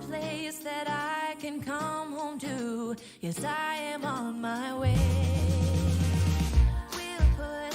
place that I can come home to. Yes, I am on my way. We'll put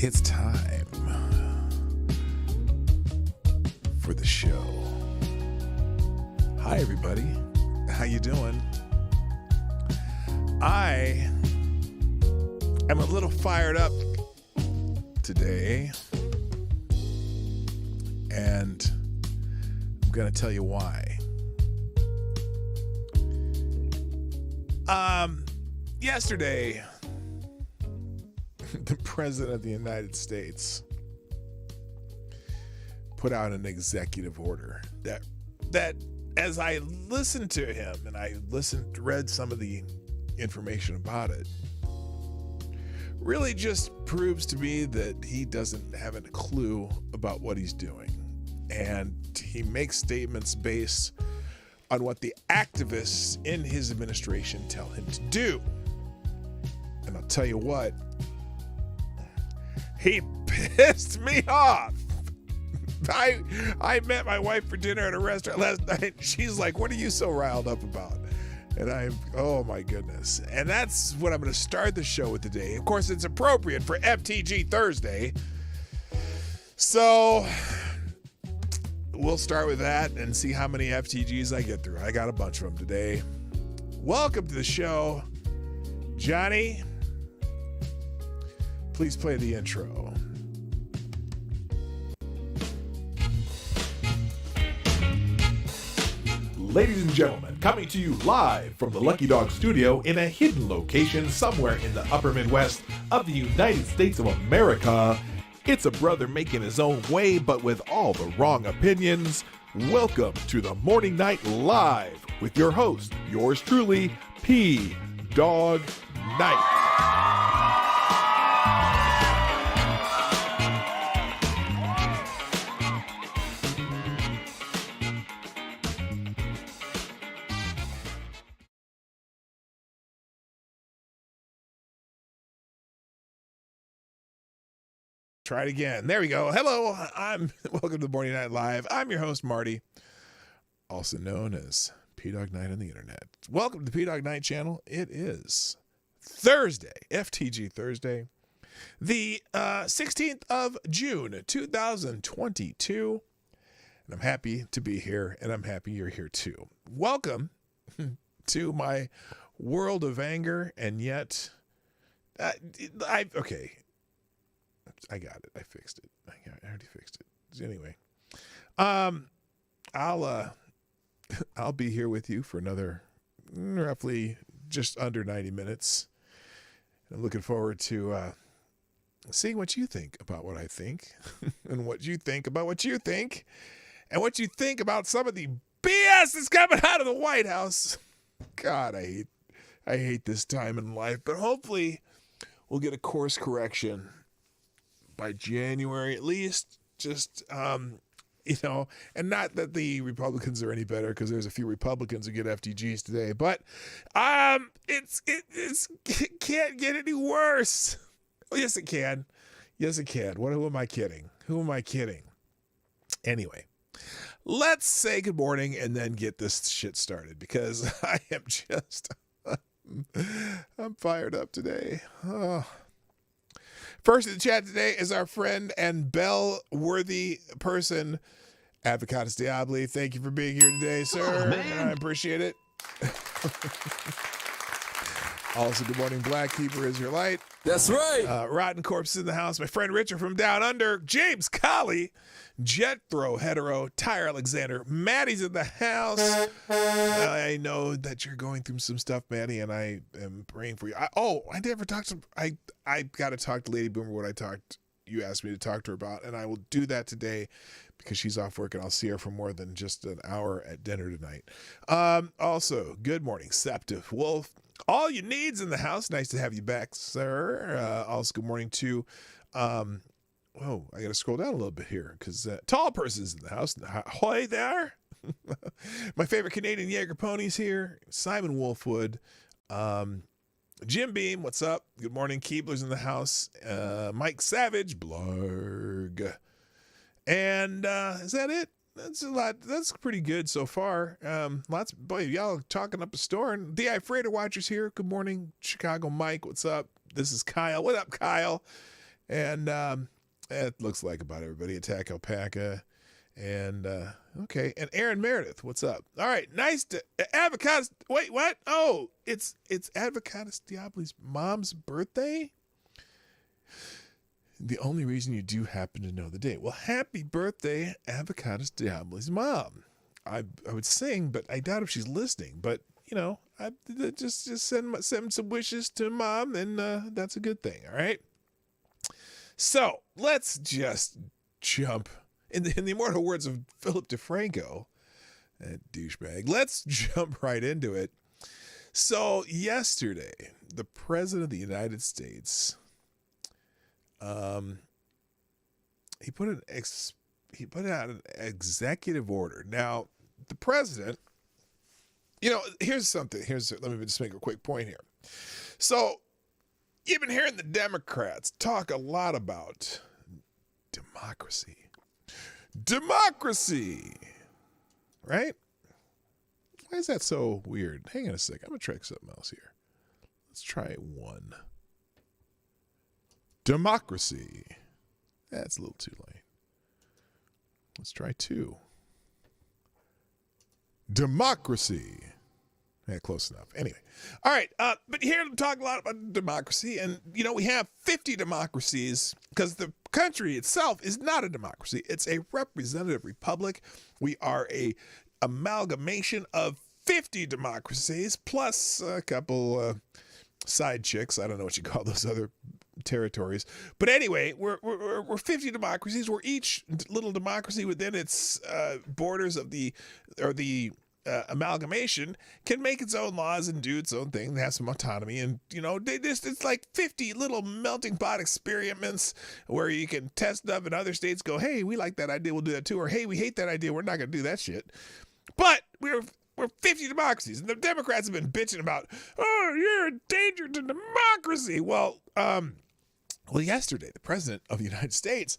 It's time for the show. Hi, everybody. How you doing? I am a little fired up today, and I'm going to tell you why. Yesterday, the President of the United States put out an executive order that as I listened to him and I read some of the information about it, really just proves to me that he doesn't have a clue about what he's doing. And he makes statements based on what the activists in his administration tell him to do. And I'll tell you what, he pissed me off. I met my wife for dinner at a restaurant last night. She's like, what are you so riled up about? And oh my goodness. And that's what I'm going to start the show with today. Of course, it's appropriate for FTG Thursday. So we'll start with that and see how many FTGs I get through. I got a bunch of them today. Welcome to the show. Johnny, please play the intro. Ladies and gentlemen, coming to you live from the Lucky Dog Studio in a hidden location somewhere in the upper Midwest of the United States of America, it's a brother making his own way, but with all the wrong opinions. Welcome to the Morning Night Live with your host, yours truly, P. Dog Night. Try it again. There we go. Hello. Welcome to the Morning Night Live. I'm your host, Marty, also known as P-Dog Night on the internet. Welcome to the P-Dog Night channel. It is Thursday, FTG Thursday, the 16th of June, 2022. And I'm happy to be here, and I'm happy you're here too. Welcome to my world of anger, and yet, okay. I got it. I fixed it. I already fixed it. Anyway, I'll be here with you for another roughly just under 90 minutes. I'm looking forward to seeing what you think about what I think, and what you think about what you think, and what you think about some of the BS that's coming out of the White House. God, I hate this time in life, but hopefully we'll get a course correction by January at least, just, and not that the Republicans are any better, because there's a few Republicans who get FTGs today, but it can't get any worse. Oh, yes, it can. Yes, it can. Who am I kidding? Who am I kidding? Anyway, let's say good morning and then get this shit started, because I am just, I'm fired up today. Oh. First in the chat today is our friend and bell-worthy person, Advocatus Diabli. Thank you for being here today, sir. Oh, man. I appreciate it. Also, good morning, Black Keeper Israelite. That's right. Rotten Corpse in the house. My friend Richard from Down Under. James Colley. Jethro Hetero. Tyre Alexander. Maddie's in the house. I know that you're going through some stuff, Maddie, and I am praying for you. I never talked to. I got to talk to Lady Boomer. You asked me to talk to her about, and I will do that today because she's off work, and I'll see her for more than just an hour at dinner tonight. Also, good morning, Septive Wolf. All you need's in the house. Nice to have you back, sir. Also, good morning to, I got to scroll down a little bit here because tall person's in the house. Ahoy there. My favorite Canadian Jaeger ponies here. Simon Wolfwood. Jim Beam, what's up? Good morning. Keebler's in the house. Mike Savage. Blarg. And is that it? That's a lot. That's pretty good so far. Y'all talking up a storm. DI Freighter Watchers here. Good morning, Chicago Mike. What's up? This is Kyle. What up, Kyle? And it looks like about everybody. Attack Alpaca. And, okay. And Aaron Meredith, what's up? All right. Nice to... Avocados... Wait, what? Oh, it's Avocados Diaboli's mom's birthday? The only reason you do happen to know the date. Well, happy birthday, Avocados Diaboli's mom. I would sing, but I doubt if she's listening. But, you know, I just send some wishes to mom, and that's a good thing, all right? So, let's just jump, in the immortal words of Philip DeFranco, that douchebag, let's jump right into it. So, yesterday, the President of the United States... he put out an executive order. Now, the president, you know, let me just make a quick point here. So, you've been hearing the Democrats talk a lot about democracy. Democracy! Right? Why is that so weird? Hang on a second. I'm going to try something else here. Let's try one. Democracy. That's a little too late. Let's try two. Democracy. Yeah, close enough. Anyway. All right. But here to talk a lot about democracy. And, you know, we have 50 democracies because the country itself is not a democracy. It's a representative republic. We are a amalgamation of 50 democracies plus a couple side chicks. I don't know what you call those other territories. But anyway, we're 50 democracies. We're each little democracy within its borders of the amalgamation can make its own laws and do its own thing. They have some autonomy, and you know, it's like 50 little melting pot experiments where you can test stuff, and other states go, "Hey, we like that idea, we'll do that too," or "Hey, we hate that idea, we're not going to do that shit." But we're 50 democracies, and the Democrats have been bitching about, "Oh, you're a danger to democracy." Well, yesterday, the President of the United States,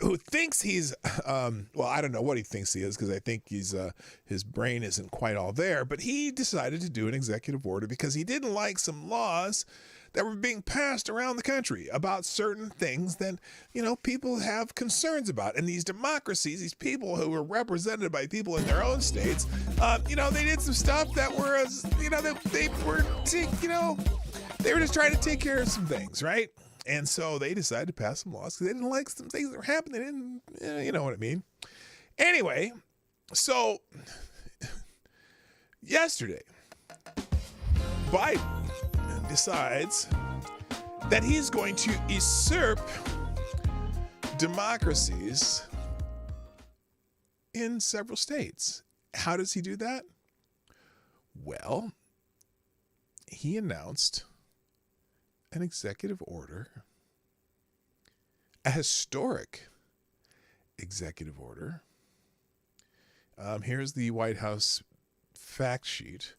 who thinks he's, well, I don't know what he thinks he is, because I think his brain isn't quite all there, but he decided to do an executive order because he didn't like some laws that were being passed around the country about certain things that, you know, people have concerns about. And these democracies, these people who were represented by people in their own states, you know, they did some stuff that were, you know, they were, you know, they were just trying to take care of some things, right? And so they decided to pass some laws because they didn't like some things that were happening. They didn't, you know what I mean? Anyway, so yesterday, Biden decides that he's going to usurp democracies in several states. How does he do that? Well, he announced an executive order, a historic executive order. Here's the White House fact sheet.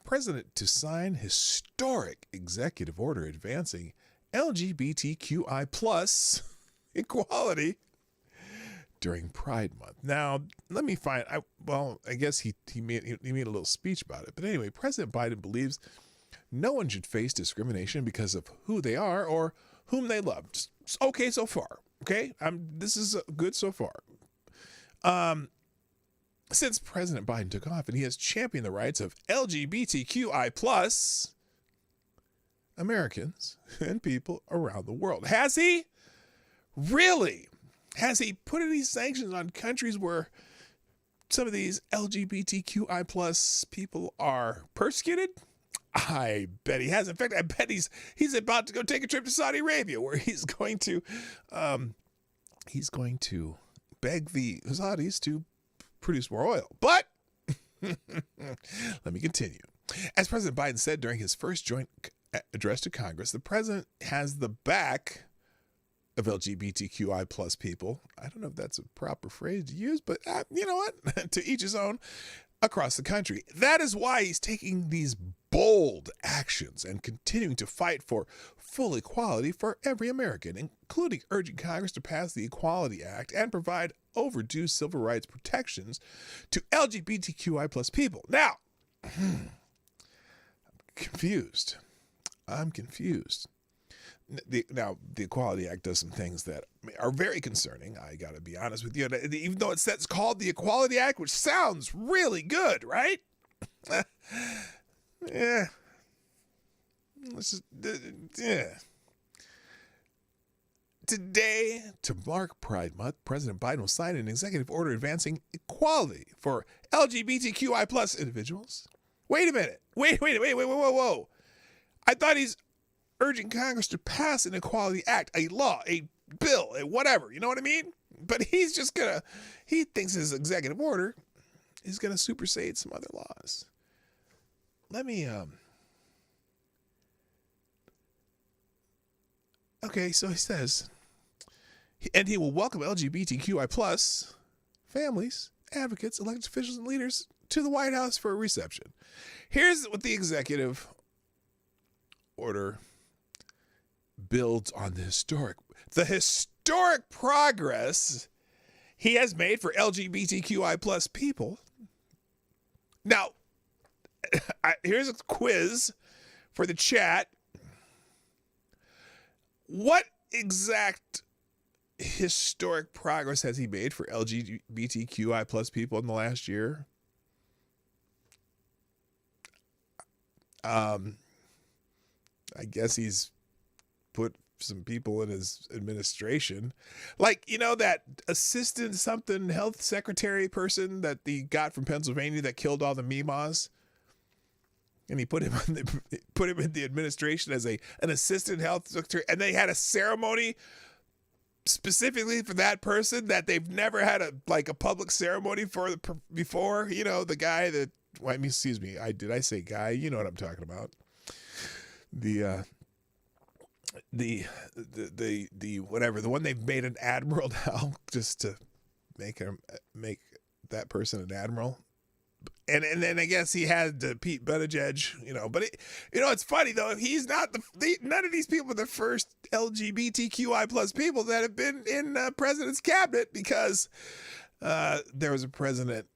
President to sign historic executive order advancing LGBTQI plus equality during Pride Month. Now, let me find. I guess he made a little speech about it. But anyway, President Biden believes no one should face discrimination because of who they are or whom they love. Just okay so far. Okay, this is good so far. Since President Biden took off, and he has championed the rights of LGBTQI plus Americans and people around the world. Has he? Really? Has he put any sanctions on countries where some of these LGBTQI plus people are persecuted? I bet he has. In fact, I bet he's about to go take a trip to Saudi Arabia, where he's going to beg the Saudis to produce more oil. But let me continue. As President Biden said during his first joint address to Congress, the president has the back of LGBTQI plus people. I don't know if that's a proper phrase to use, but you know what? To each his own, across the country. That is why he's taking these bold actions and continuing to fight for full equality for every American, including urging Congress to pass the Equality Act and provide overdue civil rights protections to LGBTQI plus people. Now, I'm confused. I'm confused. Now, the Equality Act does some things that are very concerning. I got to be honest with you. Even though it's called the Equality Act, which sounds really good, right? Yeah. Yeah. Today, to mark Pride Month, President Biden will sign an executive order advancing equality for LGBTQI plus individuals. Wait a minute. Wait, whoa. I thought he's urging Congress to pass an Equality Act, a law, a bill, a whatever. You know what I mean? But he thinks his executive order is going to supersede some other laws. Let me, okay, so he says, and he will welcome LGBTQI plus families, advocates, elected officials, and leaders to the White House for a reception. Here's what the executive order builds on the historic progress he has made for LGBTQI plus people. Now, here's a quiz for the chat. What exact historic progress has he made for LGBTQI plus people in the last year? I guess he's put some people in his administration. Like, you know, that assistant something health secretary person that he got from Pennsylvania that killed all the Mimas? And he put him in the administration as an assistant health secretary, and they had a ceremony specifically for that person that they've never had a public ceremony for before. You know, the guy that, excuse me, did I say guy? You know what I'm talking about. The whatever, the one they've made an admiral now just to make that person an admiral. And then I guess he had Pete Buttigieg, you know. But it's funny though. He's not none of these people are the first LGBTQI plus people that have been in president's cabinet, because there was a president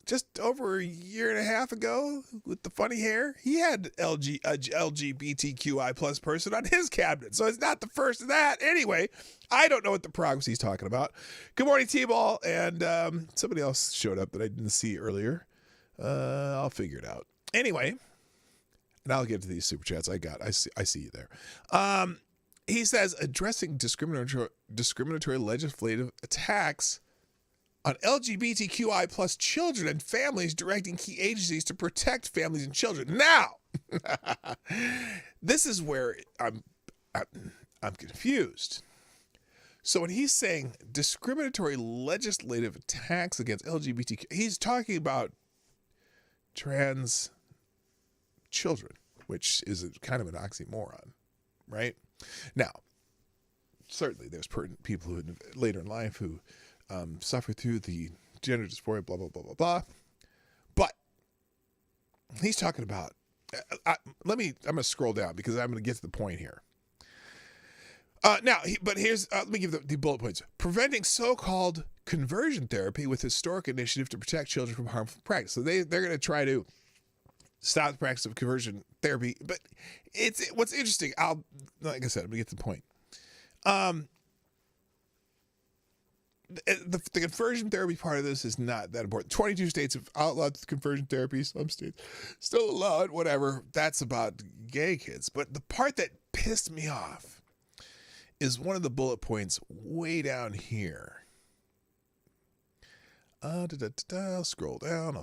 just over a year and a half ago with the funny hair. He had LGBTQI plus person on his cabinet, so it's not the first of that. Anyway, I don't know what the progress he's talking about. Good morning, T-Ball, and somebody else showed up that I didn't see earlier. I'll figure it out. Anyway, and I'll get to these super chats. I see you there. He says addressing discriminatory legislative attacks on LGBTQI plus children and families, directing key agencies to protect families and children. Now, this is where I'm confused. So when he's saying discriminatory legislative attacks against LGBTQ, he's talking about trans children, which is kind of an oxymoron, right? Now, certainly there's people who later in life who suffer through the gender dysphoria, blah, blah, blah, blah, blah. But he's talking about, I'm going to scroll down because I'm going to get to the point here. Here's, let me give the bullet points. Preventing so-called conversion therapy with historic initiative to protect children from harmful practice. So they're going to try to stop the practice of conversion therapy. But what's interesting, like I said, I'm going to get to the point. The conversion therapy part of this is not that important. 22 states have outlawed conversion therapy. Some states still allow it, whatever. That's about gay kids. But the part that pissed me off is one of the bullet points way down here. I'll scroll down.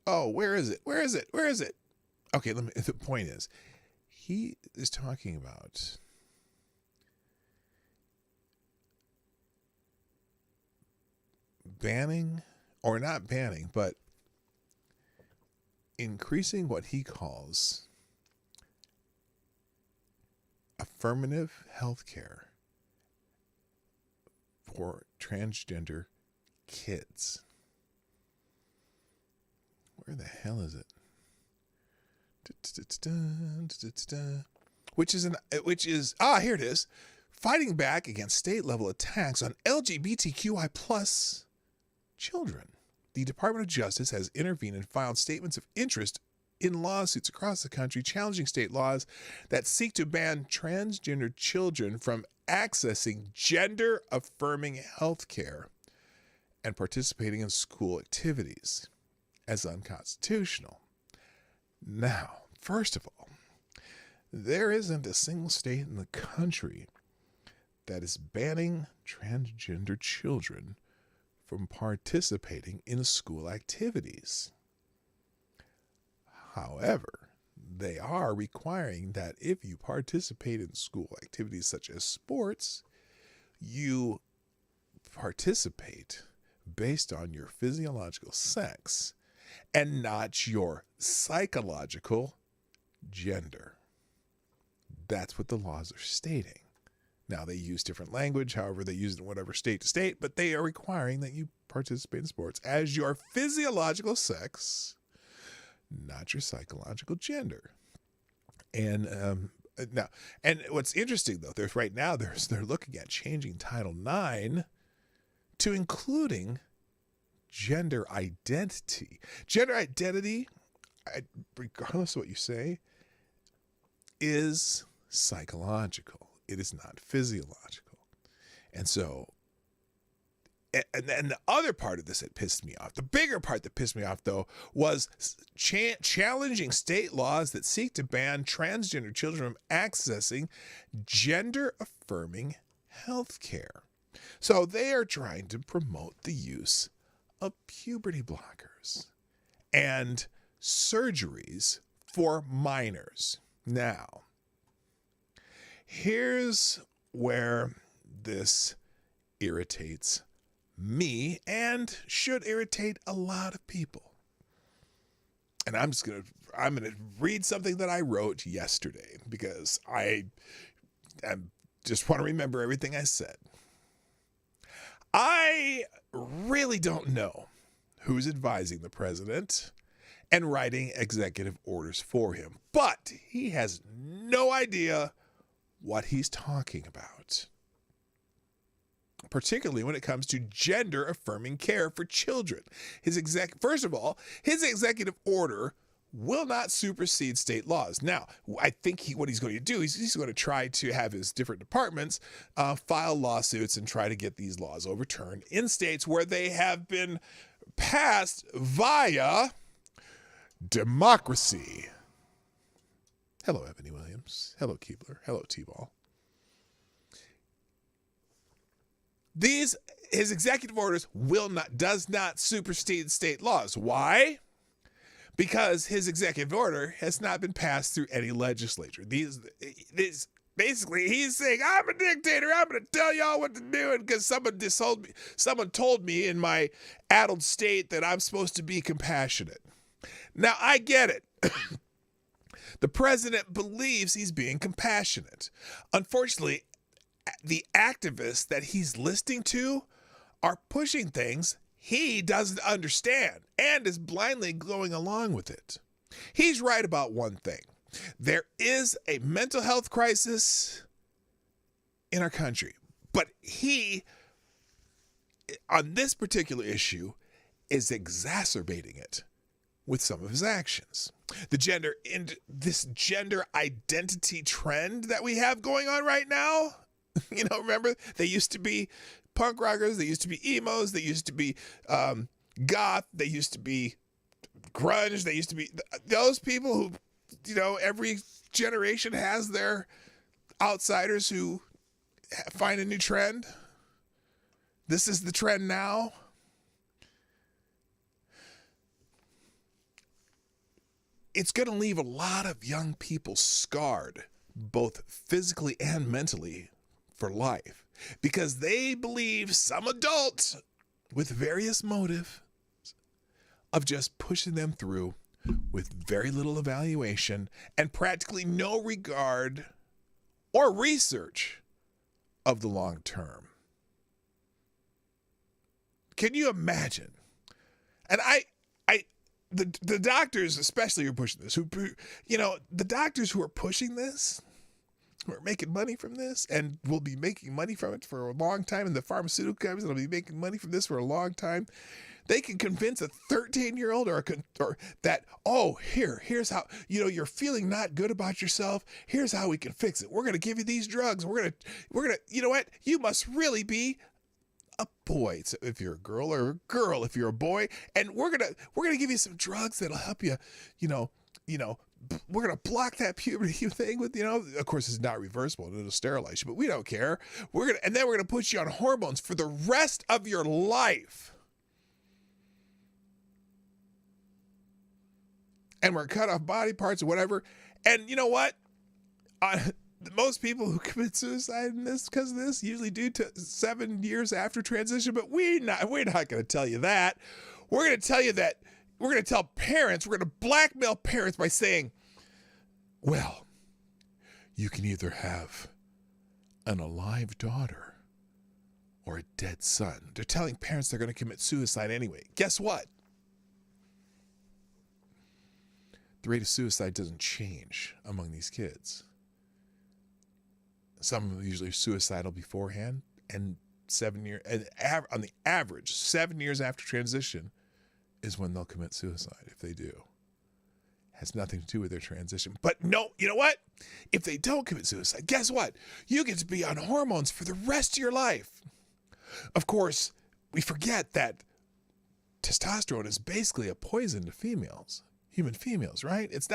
Oh, where is it? Okay, the point is, he is talking about banning, or not banning, but increasing what he calls affirmative health care for transgender kids. Where the hell is it? Here it is. fighting back against state-level attacks on LGBTQI plus children. The Department of Justice has intervened and filed statements of interest in lawsuits across the country challenging state laws that seek to ban transgender children from accessing gender-affirming health care and participating in school activities as unconstitutional. Now, first of all, there isn't a single state in the country that is banning transgender children from participating in school activities. However, they are requiring that if you participate in school activities such as sports, you participate based on your physiological sex and not your psychological gender. That's what the laws are stating. Now, they use different language, however they use it in whatever state to state, but they are requiring that you participate in sports as your physiological sex, not your psychological gender. And now, and what's interesting though, they're looking at changing Title IX to including gender identity. Gender identity, regardless of what you say, is psychological. It is not physiological. And so, and the other part of this that pissed me off, the bigger part that pissed me off, though, was challenging state laws that seek to ban transgender children from accessing gender-affirming health care. So they are trying to promote the use of puberty blockers and surgeries for minors. Now, here's where this irritates me and should irritate a lot of people. And I'm gonna read something that I wrote yesterday because I just want to remember everything I said. I really don't know who's advising the president and writing executive orders for him, but he has no idea what he's talking about, particularly when it comes to gender-affirming care for children. First of all, his executive order will not supersede state laws. Now, I think what he's going to do is he's going to try to have his different departments file lawsuits and try to get these laws overturned in states where they have been passed via democracy. Hello, Ebony Williams. Hello, Keebler. Hello, T-Ball. His executive orders does not supersede state laws. Why? Because his executive order has not been passed through any legislature. Basically, he's saying, I'm a dictator. I'm going to tell y'all what to do. And because someone told me in my addled state that I'm supposed to be compassionate. Now, I get it. The president believes he's being compassionate. Unfortunately, the activists that he's listening to are pushing things he doesn't understand and is blindly going along with it. He's right about one thing. There is a mental health crisis in our country, but he, on this particular issue, is exacerbating it with some of his actions. This gender identity trend that we have going on right now, remember, they used to be punk rockers, they used to be emos, they used to be goth, they used to be grunge, they used to be those people who, every generation has their outsiders who find a new trend. This is the trend now. It's going to leave a lot of young people scarred, both physically and mentally, for life, because they believe some adult with various motive of just pushing them through with very little evaluation and practically no regard or research of the long term. Can you imagine? And the doctors especially are pushing this, the doctors who are pushing this We're making money from this, and we'll be making money from it for a long time. And the pharmaceutical companies will be making money from this for a long time. They can convince a 13-year-old or that, oh, here's how, you're feeling not good about yourself. Here's how we can fix it. We're going to give you these drugs. We're going to, you know what? You must really be a boy if you're a girl, or a girl if you're a boy. And we're going to give you some drugs that'll help you, we're going to block that puberty thing with, of course it's not reversible and it'll sterilize you, but we don't care. And then we're going to put you on hormones for the rest of your life. And we're cut off body parts or whatever. And you know what? Most people who commit suicide in this because of this usually do 7 years after transition, but we're not going to tell you that. We're going to tell you that we're going to tell parents, we're going to blackmail parents by saying, well, you can either have an alive daughter or a dead son. They're telling parents they're going to commit suicide anyway. Guess what? The rate of suicide doesn't change among these kids. Some are usually suicidal beforehand, and on the average, 7 years after transition is when they'll commit suicide, if they do. Has nothing to do with their transition. But no, you know what? If they don't commit suicide, guess what? You get to be on hormones for the rest of your life. Of course, we forget that testosterone is basically a poison to human females, right? It's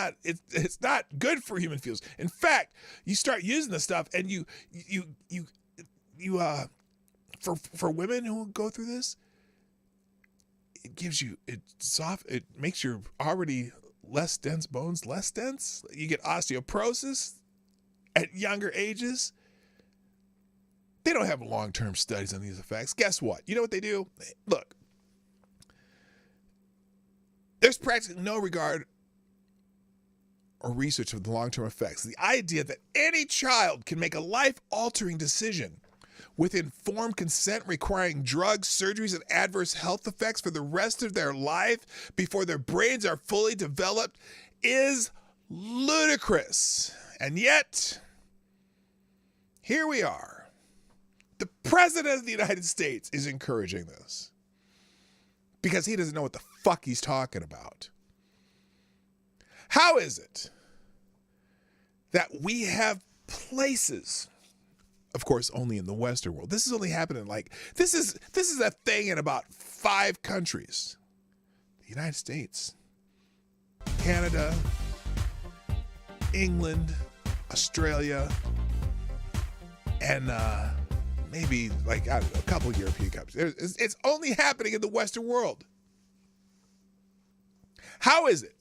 not good for human females. In fact, you start using this stuff, and you for women who go through this, it makes your already less dense bones less dense. You get osteoporosis at younger ages. They don't have long-term studies on these effects. Guess what? You know what they do? Look, there's practically no regard or research of the long-term effects. The idea that any child can make a life-altering decision with informed consent requiring drugs, surgeries, and adverse health effects for the rest of their life before their brains are fully developed is ludicrous. And yet, here we are. The President of the United States is encouraging this because he doesn't know what the fuck he's talking about. How is it that we have places, of course, only in the Western world. This is only happening this is a thing in about 5 countries. The United States, Canada, England, Australia, and maybe a couple European countries. It's only happening in the Western world. How is it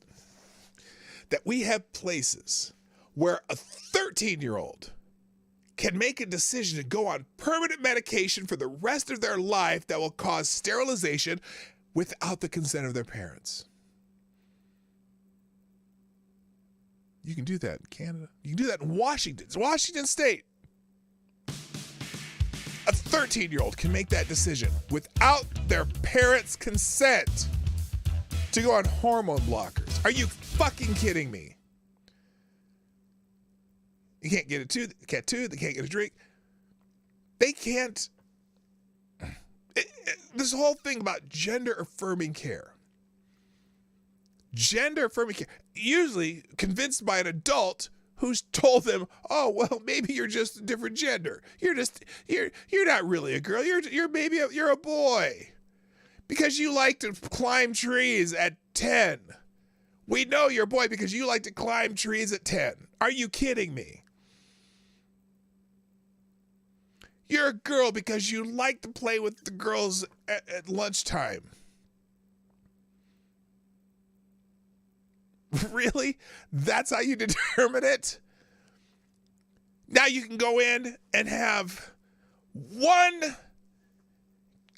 that we have places where a 13-year-old can make a decision to go on permanent medication for the rest of their life that will cause sterilization without the consent of their parents? You can do that in Canada. You can do that in Washington. It's Washington State. A 13-year-old can make that decision without their parents' consent to go on hormone blockers. Are you fucking kidding me? You can't get a tooth, they can't get a drink. They can't. This whole thing about gender affirming care. Gender affirming care. Usually convinced by an adult who's told them, oh, well, maybe you're just a different gender. You're not really a girl. You're a boy. Because you like to climb trees at 10. We know you're a boy because you like to climb trees at 10. Are you kidding me? You're a girl because you like to play with the girls at lunchtime. Really? That's how you determine it? Now you can go in and have one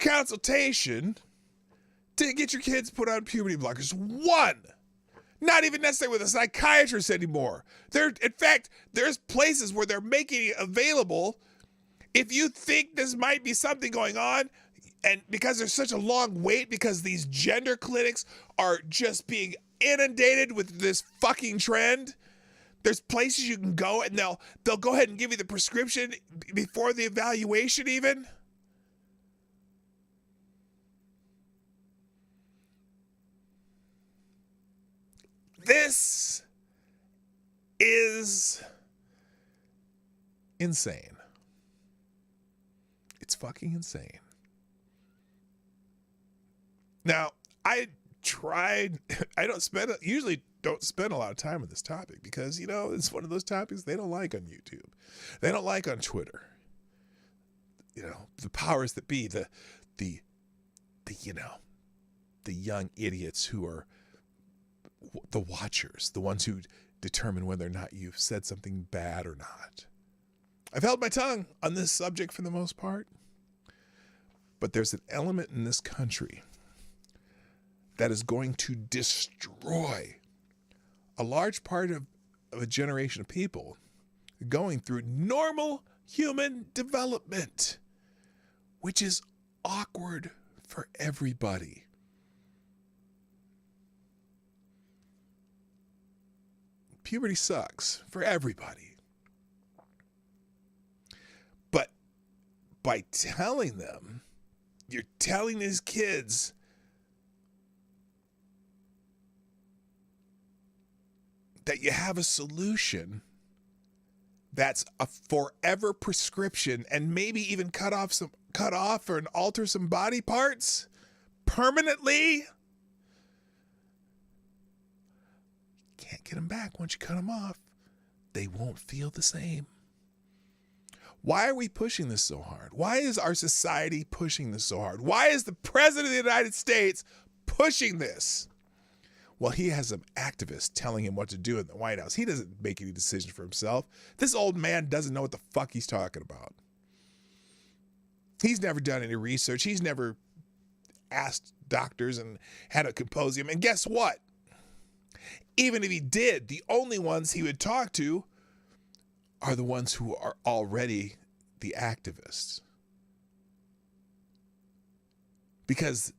consultation to get your kids put on puberty blockers. One. Not even necessarily with a psychiatrist anymore. In fact, there's places where they're making it available. If you think this might be something going on, and because there's such a long wait, because these gender clinics are just being inundated with this fucking trend, There's places you can go and they'll go ahead and give you the prescription before the evaluation even. This is insane. It's fucking insane. Now, I usually don't spend a lot of time on this topic because, it's one of those topics they don't like on YouTube. They don't like on Twitter. The powers that be, the young idiots who are the watchers, the ones who determine whether or not you've said something bad or not. I've held my tongue on this subject for the most part, but there's an element in this country that is going to destroy a large part of a generation of people going through normal human development, which is awkward for everybody. Puberty sucks for everybody. But by telling them, you're telling these kids that you have a solution that's a forever prescription and maybe even cut off or alter some body parts permanently. Can't get them back once you cut them off. They won't feel the same. Why are we pushing this so hard? Why is our society pushing this so hard? Why is the President of the United States pushing this? Well, he has some activists telling him what to do in the White House. He doesn't make any decisions for himself. This old man doesn't know what the fuck he's talking about. He's never done any research. He's never asked doctors and had a symposium. And guess what? Even if he did, the only ones he would talk to are the ones who are already the activists. Because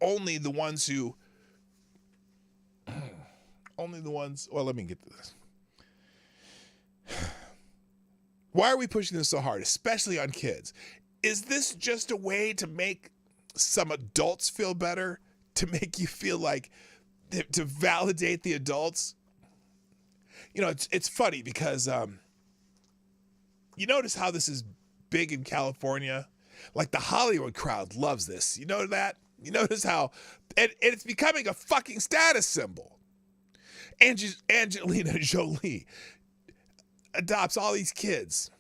only the ones, well, let me get to this. Why are we pushing this so hard, especially on kids? Is this just a way to make some adults feel better? To make you feel like, to validate the adults? It's funny because you notice how this is big in California? Like the Hollywood crowd loves this. You know that? You notice how it's becoming a fucking status symbol. Angelina Jolie adopts all these kids.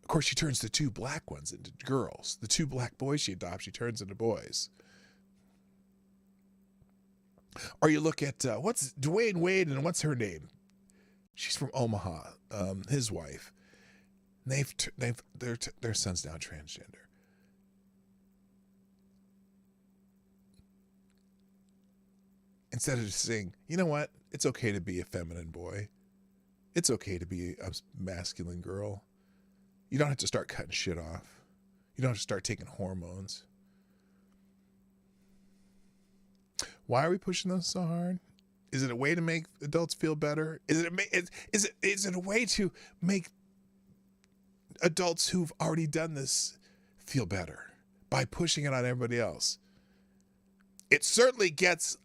Of course, she turns the two black ones into girls. The two black boys she adopts, she turns into boys. Or you look at, what's Dwayne Wade and what's her name? She's from Omaha, his wife. Their son's now transgender. Instead of just saying, you know what? It's okay to be a feminine boy. It's okay to be a masculine girl. You don't have to start cutting shit off. You don't have to start taking hormones. Why are we pushing those so hard? Is it a way to make adults feel better? Is it a way to make adults who've already done this feel better by pushing it on everybody else? It certainly gets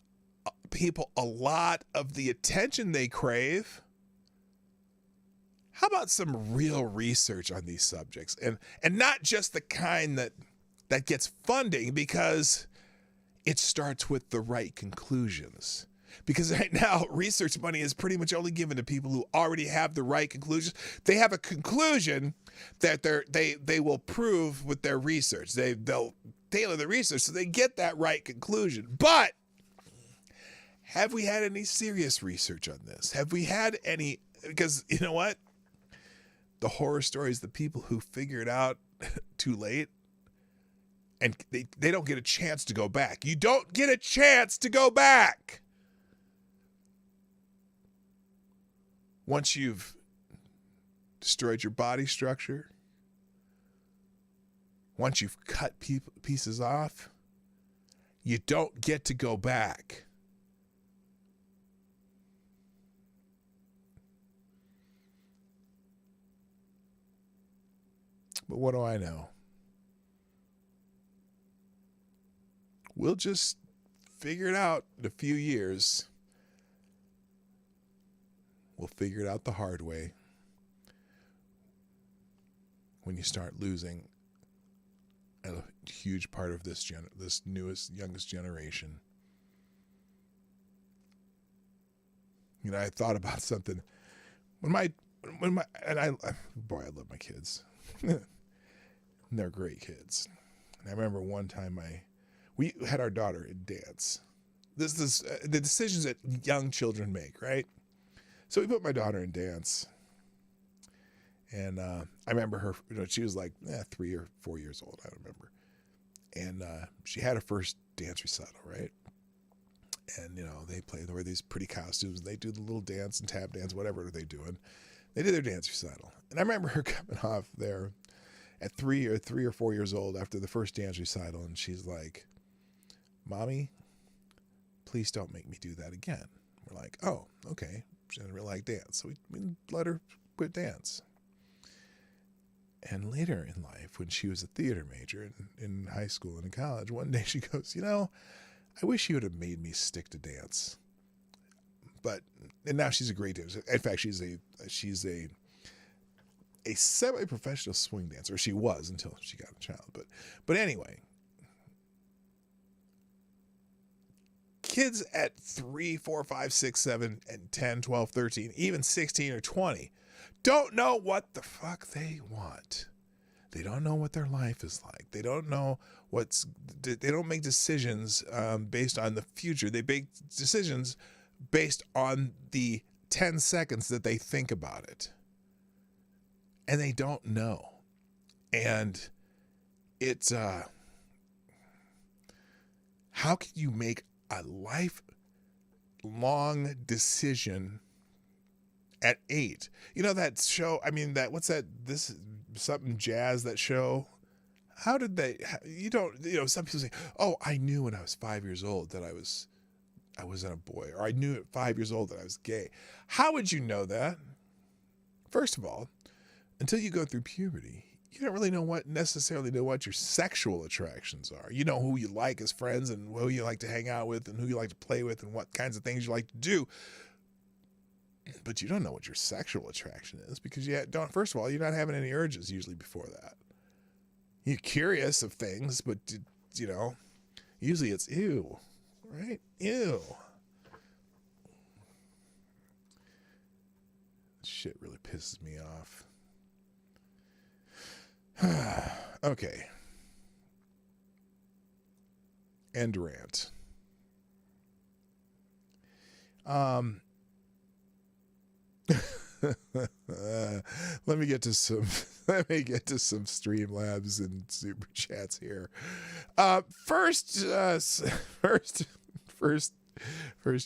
people a lot of the attention they crave. How about some real research on these subjects, and not just the kind that gets funding because it starts with the right conclusions? Because right now, research money is pretty much only given to people who already have the right conclusions. They have a conclusion that they will prove with their research. They'll tailor the research so they get that right conclusion. But have we had any serious research on this? Have we had any? Because you know what? The horror stories, the people who figure it out too late, and they don't get a chance to go back. You don't get a chance to go back. Once you've destroyed your body structure, once you've cut pieces off, you don't get to go back. But what do I know? We'll just figure it out in a few years. We'll figure it out the hard way when you start losing a huge part of this youngest generation. You know, I thought about something I love my kids. They're great kids. And I remember one time we had our daughter in dance. This is the decisions that young children make, right? So we put my daughter in dance. And I remember her, she was like 3 or 4 years old, I don't remember. And she had her first dance recital, right? And, they wear these pretty costumes, and they do the little dance and tap dance, whatever they're doing. They did their dance recital. And I remember her coming off there at 3 or 4 years old after the first dance recital, and she's like, "Mommy, please don't make me do that again." We're like, "Oh, okay." She doesn't really like dance. So we let her quit dance. And later in life, when she was a theater major in high school and in college, one day she goes, "I wish you would have made me stick to dance." And now she's a great dancer. In fact, she's a semi-professional swing dancer. She was until she got a child. But anyway, kids at 3, 4, 5, 6, 7, and 10, 12, 13, even 16 or 20 don't know what the fuck they want. They don't know what their life is like. They don't know they don't make decisions based on the future. They make decisions based on the 10 seconds that they think about it. And they don't know. And it's, how can you make a lifelong decision at 8? That show, what's that, this something jazz, that show? How did they, some people say, "Oh, I knew when I was 5 years old that I wasn't a boy," or "I knew at 5 years old that I was gay." How would you know that? First of all, until you go through puberty, you don't really necessarily know what your sexual attractions are. You know who you like as friends and who you like to hang out with and who you like to play with and what kinds of things you like to do. But you don't know what your sexual attraction is because first of all, you're not having any urges usually before that. You're curious of things, but, usually it's ew, right? Ew. Shit really pisses me off. Okay. End rant. Let me get to some Streamlabs and super chats here. First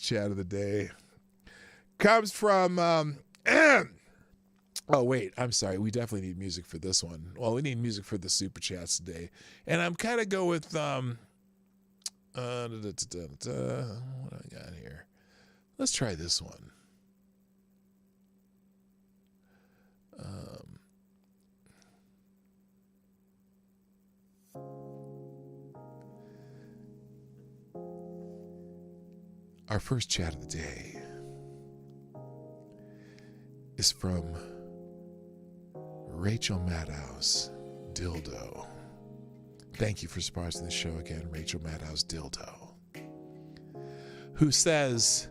chat of the day comes from oh wait, I'm sorry. We definitely need music for this one. Well, we need music for the super chats today, and I'm kind of go with what do I got here? Let's try this one. Our first chat of the day is from Rachel Madhouse Dildo. Thank you for sponsoring the show again, Rachel Madhouse Dildo, who says,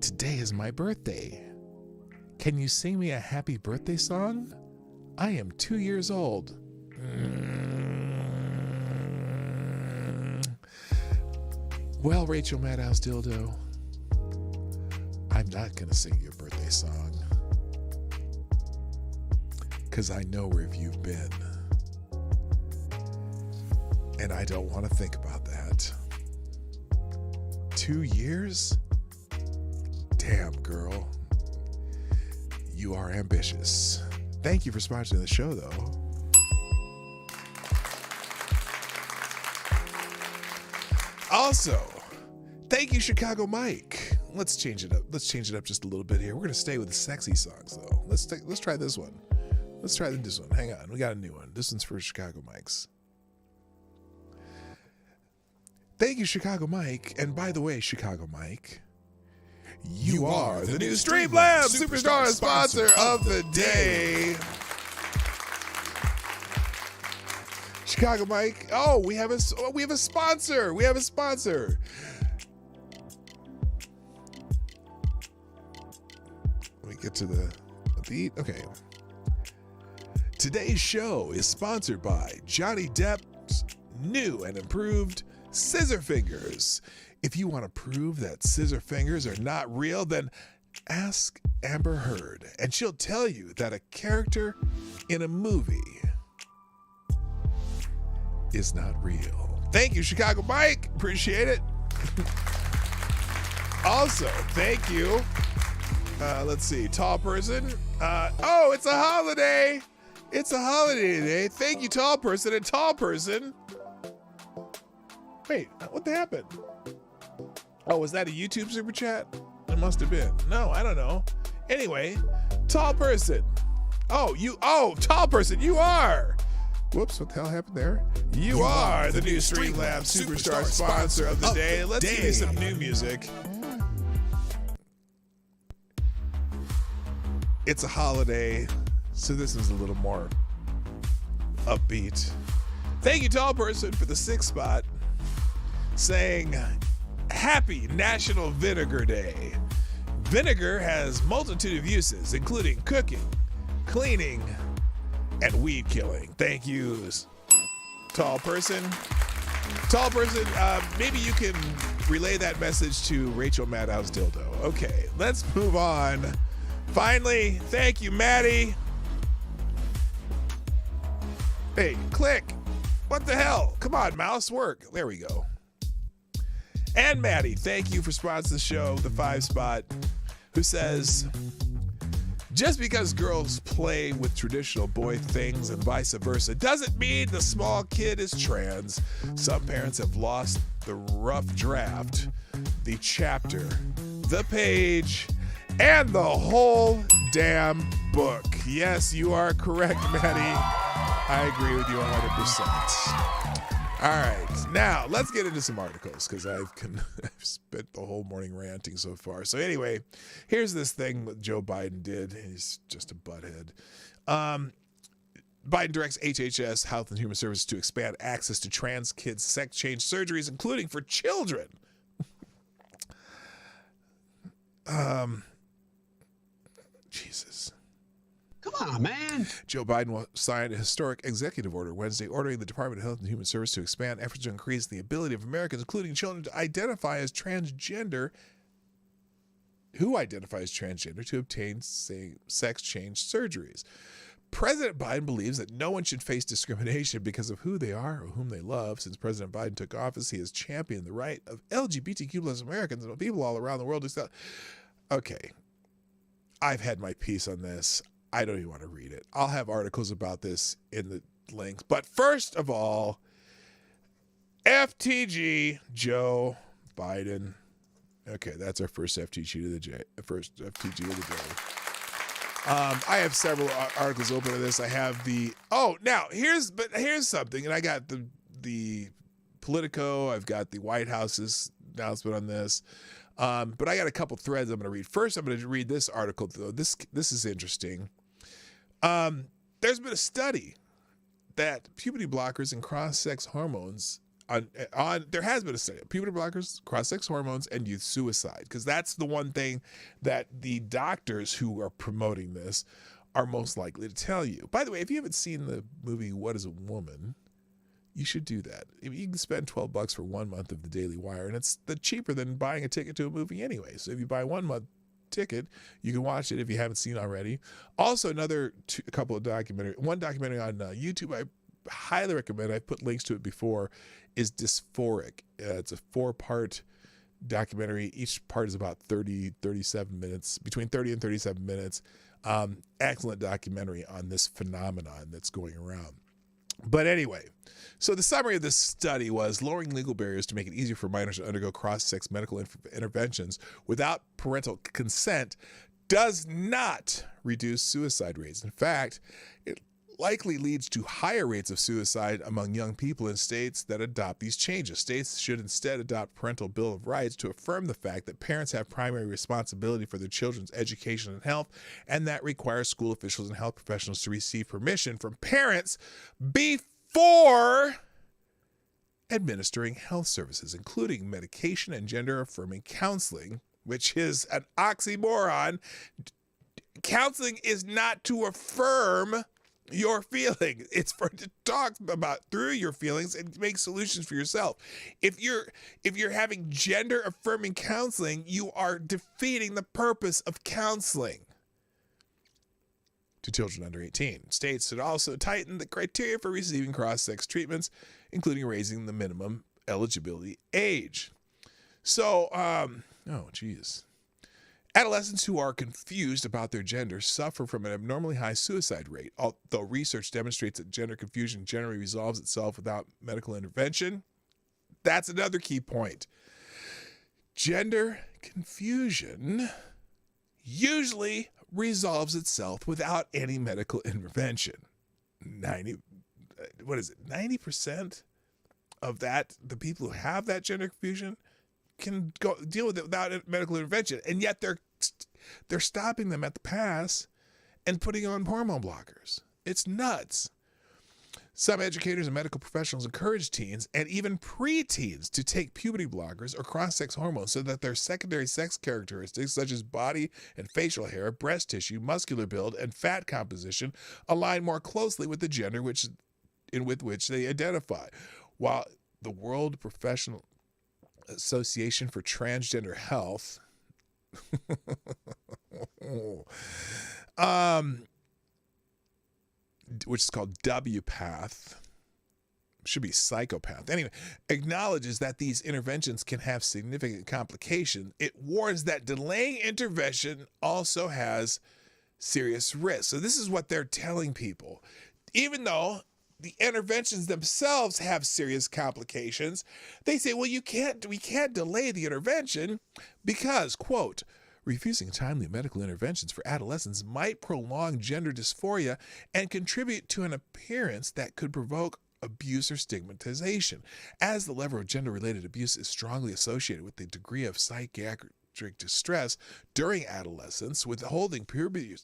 "Today is my birthday. Can you sing me a happy birthday song? I am 2 years old." Well, Rachel Madhouse Dildo, I'm not going to sing your birthday song because I know where you've been. And I don't want to think about that. 2 years? Damn, girl. You are ambitious. Thank you for sponsoring the show, though. Also, thank you, Chicago Mike. let's change it up. Let's change it up just a little bit here. We're gonna stay with the sexy songs though. Let's try this one. Let's try this one. Hang on, we got a new one. This one's for Chicago Mikes. Thank you, Chicago Mike. And by the way, Chicago Mike, you are the new Streamlabs Superstar sponsor of the day. Chicago Mike. Oh, we have a sponsor. We have a sponsor. Let me get to the beat. Okay. Today's show is sponsored by Johnny Depp's new and improved Scissor Fingers. If you want to prove that scissor fingers are not real, then ask Amber Heard, and she'll tell you that a character in a movie is not real. Thank you, Chicago Mike. Appreciate it. Also, thank you. Let's see, tall person. Oh, it's a holiday. It's a holiday today. Thank you, tall person and tall person. Wait, what happened? Oh, was that a YouTube super chat? It must have been. No, I don't know. Anyway, tall person. Oh, tall person, you are. Whoops, what the hell happened there? You are the new Streamlabs Superstar sponsor of the day. Let's give you some new music. It's a holiday, so this is a little more upbeat. Thank you, tall person, for the 6th spot, saying, Happy National Vinegar Day. Vinegar has multitude of uses, including cooking, cleaning, and weed killing. Thank you, tall person. Tall person, maybe you can relay that message to Rachel Madhouse Dildo. Okay, let's move on. Finally, thank you, Maddie. Hey, click. What the hell? Come on, mouse, work. There we go. And Maddie, thank you for sponsoring the show, the 5 spot, who says, just because girls play with traditional boy things and vice versa doesn't mean the small kid is trans. Some parents have lost the rough draft, the chapter, the page, and the whole damn book. Yes, you are correct, Maddie. I agree with you 100%. All right, now let's get into some articles because I've spent the whole morning ranting so far. So anyway, here's this thing that Joe Biden did. He's just a butthead. Biden directs HHS, Health and Human Services, to expand access to trans kids' sex change surgeries, including for children. Jesus. Come on, man. Joe Biden signed a historic executive order Wednesday ordering the Department of Health and Human Services to expand efforts to increase the ability of Americans, including children, to identify as transgender, to obtain sex change surgeries. President Biden believes that no one should face discrimination because of who they are or whom they love. Since President Biden took office, he has championed the right of LGBTQ plus Americans and people all around the world to sell. Okay, I've had my piece on this. I don't even want to read it. I'll have articles about this in the links. But first of all, FTG Joe Biden. Okay, that's our first FTG of the day. I have several articles open to this. I have here's something, and I got the Politico. I've got the White House's announcement on this. But I got a couple threads I'm going to read. First, I'm going to read this article, though. This is interesting. There's been a study that puberty blockers and cross-sex hormones there has been a study of puberty blockers, cross-sex hormones, and youth suicide, because that's the one thing that the doctors who are promoting this are most likely to tell you. By the way, if you haven't seen the movie What is a Woman, you should do that. You can spend $12 for 1 month of the Daily Wire, and it's cheaper than buying a ticket to a movie anyway. So if you buy 1 month ticket, you can watch it if you haven't seen already. Also, couple of documentaries. One documentary on YouTube I highly recommend. I've put links to it before. Is Dysphoric. It's a 4-part documentary. Each part is about 37 minutes, between 30 and 37 minutes. Excellent documentary on this phenomenon that's going around. But anyway, so the summary of this study was lowering legal barriers to make it easier for minors to undergo cross-sex medical interventions without parental consent does not reduce suicide rates. In fact, it likely leads to higher rates of suicide among young people in states that adopt these changes. States should instead adopt parental Bill of Rights to affirm the fact that parents have primary responsibility for their children's education and health, and that requires school officials and health professionals to receive permission from parents before administering health services, including medication and gender-affirming counseling, which is an oxymoron. Counseling is not to affirm your feelings. It's for to talk about through your feelings and make solutions for yourself. If you're having gender affirming counseling, you are defeating the purpose of counseling to children under 18. States should also tighten the criteria for receiving cross-sex treatments, including raising the minimum eligibility age. So, adolescents who are confused about their gender suffer from an abnormally high suicide rate, although research demonstrates that gender confusion generally resolves itself without medical intervention. That's another key point. Gender confusion usually resolves itself without any medical intervention. 90% of that, the people who have that gender confusion can go deal with it without medical intervention, and yet they're stopping them at the pass and putting on hormone blockers. It's nuts. Some educators and medical professionals encourage teens and even preteens to take puberty blockers or cross-sex hormones so that their secondary sex characteristics such as body and facial hair, breast tissue, muscular build, and fat composition align more closely with the gender with which they identify. While the World Professional Association for Transgender Health which is called WPATH, should be psychopath. Anyway, acknowledges that these interventions can have significant complications. It warns that delaying intervention also has serious risks. So this is what they're telling people. Even though the interventions themselves have serious complications, they say, well, we can't delay the intervention because, quote, refusing timely medical interventions for adolescents might prolong gender dysphoria and contribute to an appearance that could provoke abuse or stigmatization. As the level of gender-related abuse is strongly associated with the degree of psychiatric distress during adolescence, withholding puberty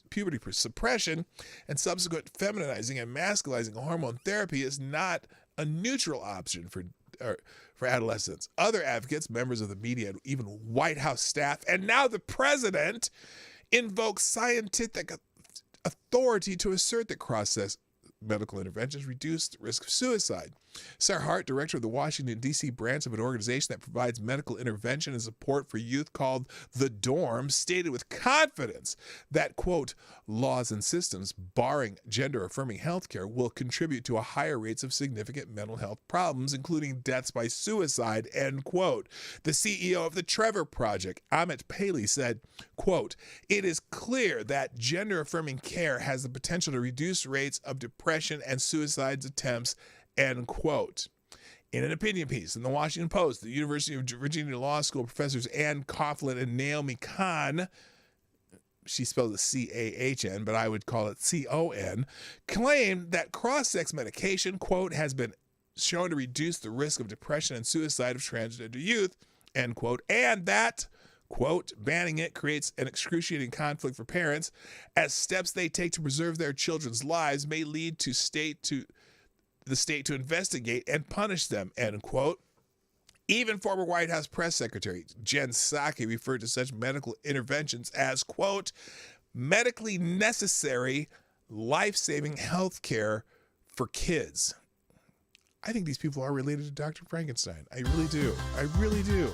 suppression and subsequent feminizing and masculizing hormone therapy is not a neutral option for adolescents. Other advocates, members of the media, and even White House staff, and now the president, invoke scientific authority to assert that cross-sex medical interventions reduce the risk of suicide. Sarah Hart, director of the Washington, D.C. branch of an organization that provides medical intervention and support for youth called The Dorm, stated with confidence that, quote, laws and systems barring gender-affirming healthcare will contribute to a higher rates of significant mental health problems, including deaths by suicide, end quote. The CEO of the Trevor Project, Amit Paley, said, quote, it is clear that gender-affirming care has the potential to reduce rates of depression and suicide attempts, end quote. In an opinion piece in the Washington Post, the University of Virginia Law School professors Ann Coughlin and Naomi Kahn, she spelled it C-A-H-N, but I would call it C-O-N, claimed that cross-sex medication, quote, has been shown to reduce the risk of depression and suicide of transgender youth, end quote, and that, quote, banning it creates an excruciating conflict for parents as steps they take to preserve their children's lives may lead to the state to investigate and punish them, end quote. Even former White House press secretary Jen Psaki referred to such medical interventions as, quote, medically necessary, life-saving health care for kids. I think these people are related to Dr. Frankenstein. I really do. I really do.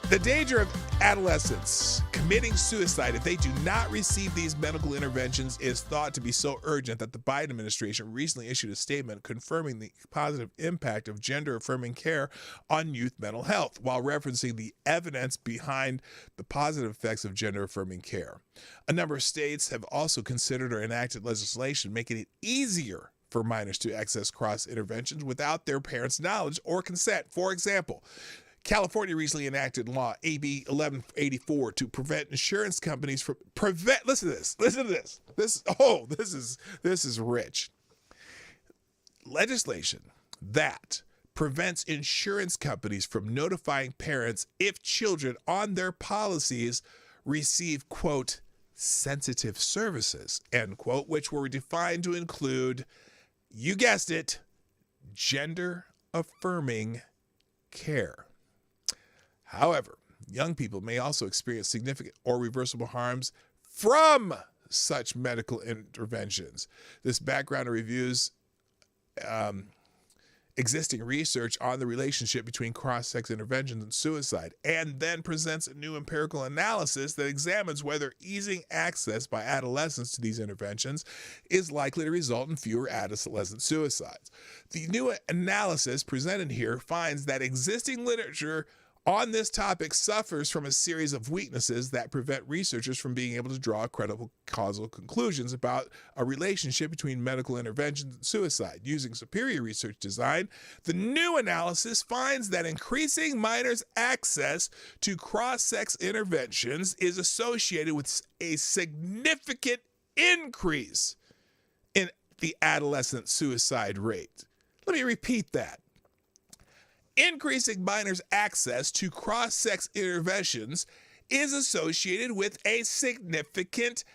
The danger of adolescents committing suicide if they do not receive these medical interventions is thought to be so urgent that the Biden administration recently issued a statement confirming the positive impact of gender-affirming care on youth mental health, while referencing the evidence behind the positive effects of gender-affirming care. A number of states have also considered or enacted legislation making it easier for minors to access cross interventions without their parents' knowledge or consent. For example, California recently enacted law AB 1184 to prevent insurance companies from listen to this. This is rich. Legislation that prevents insurance companies from notifying parents if children on their policies receive, quote, sensitive services, end quote, which were defined to include, you guessed it, gender affirming care. However, young people may also experience significant or reversible harms from such medical interventions. This background reviews existing research on the relationship between cross-sex interventions and suicide, and then presents a new empirical analysis that examines whether easing access by adolescents to these interventions is likely to result in fewer adolescent suicides. The new analysis presented here finds that existing literature on this topic suffers from a series of weaknesses that prevent researchers from being able to draw credible causal conclusions about a relationship between medical interventions and suicide. Using superior research design, the new analysis finds that increasing minors' access to cross-sex interventions is associated with a significant increase in the adolescent suicide rate. Let me repeat that. Increasing minors' access to cross-sex interventions is associated with a significant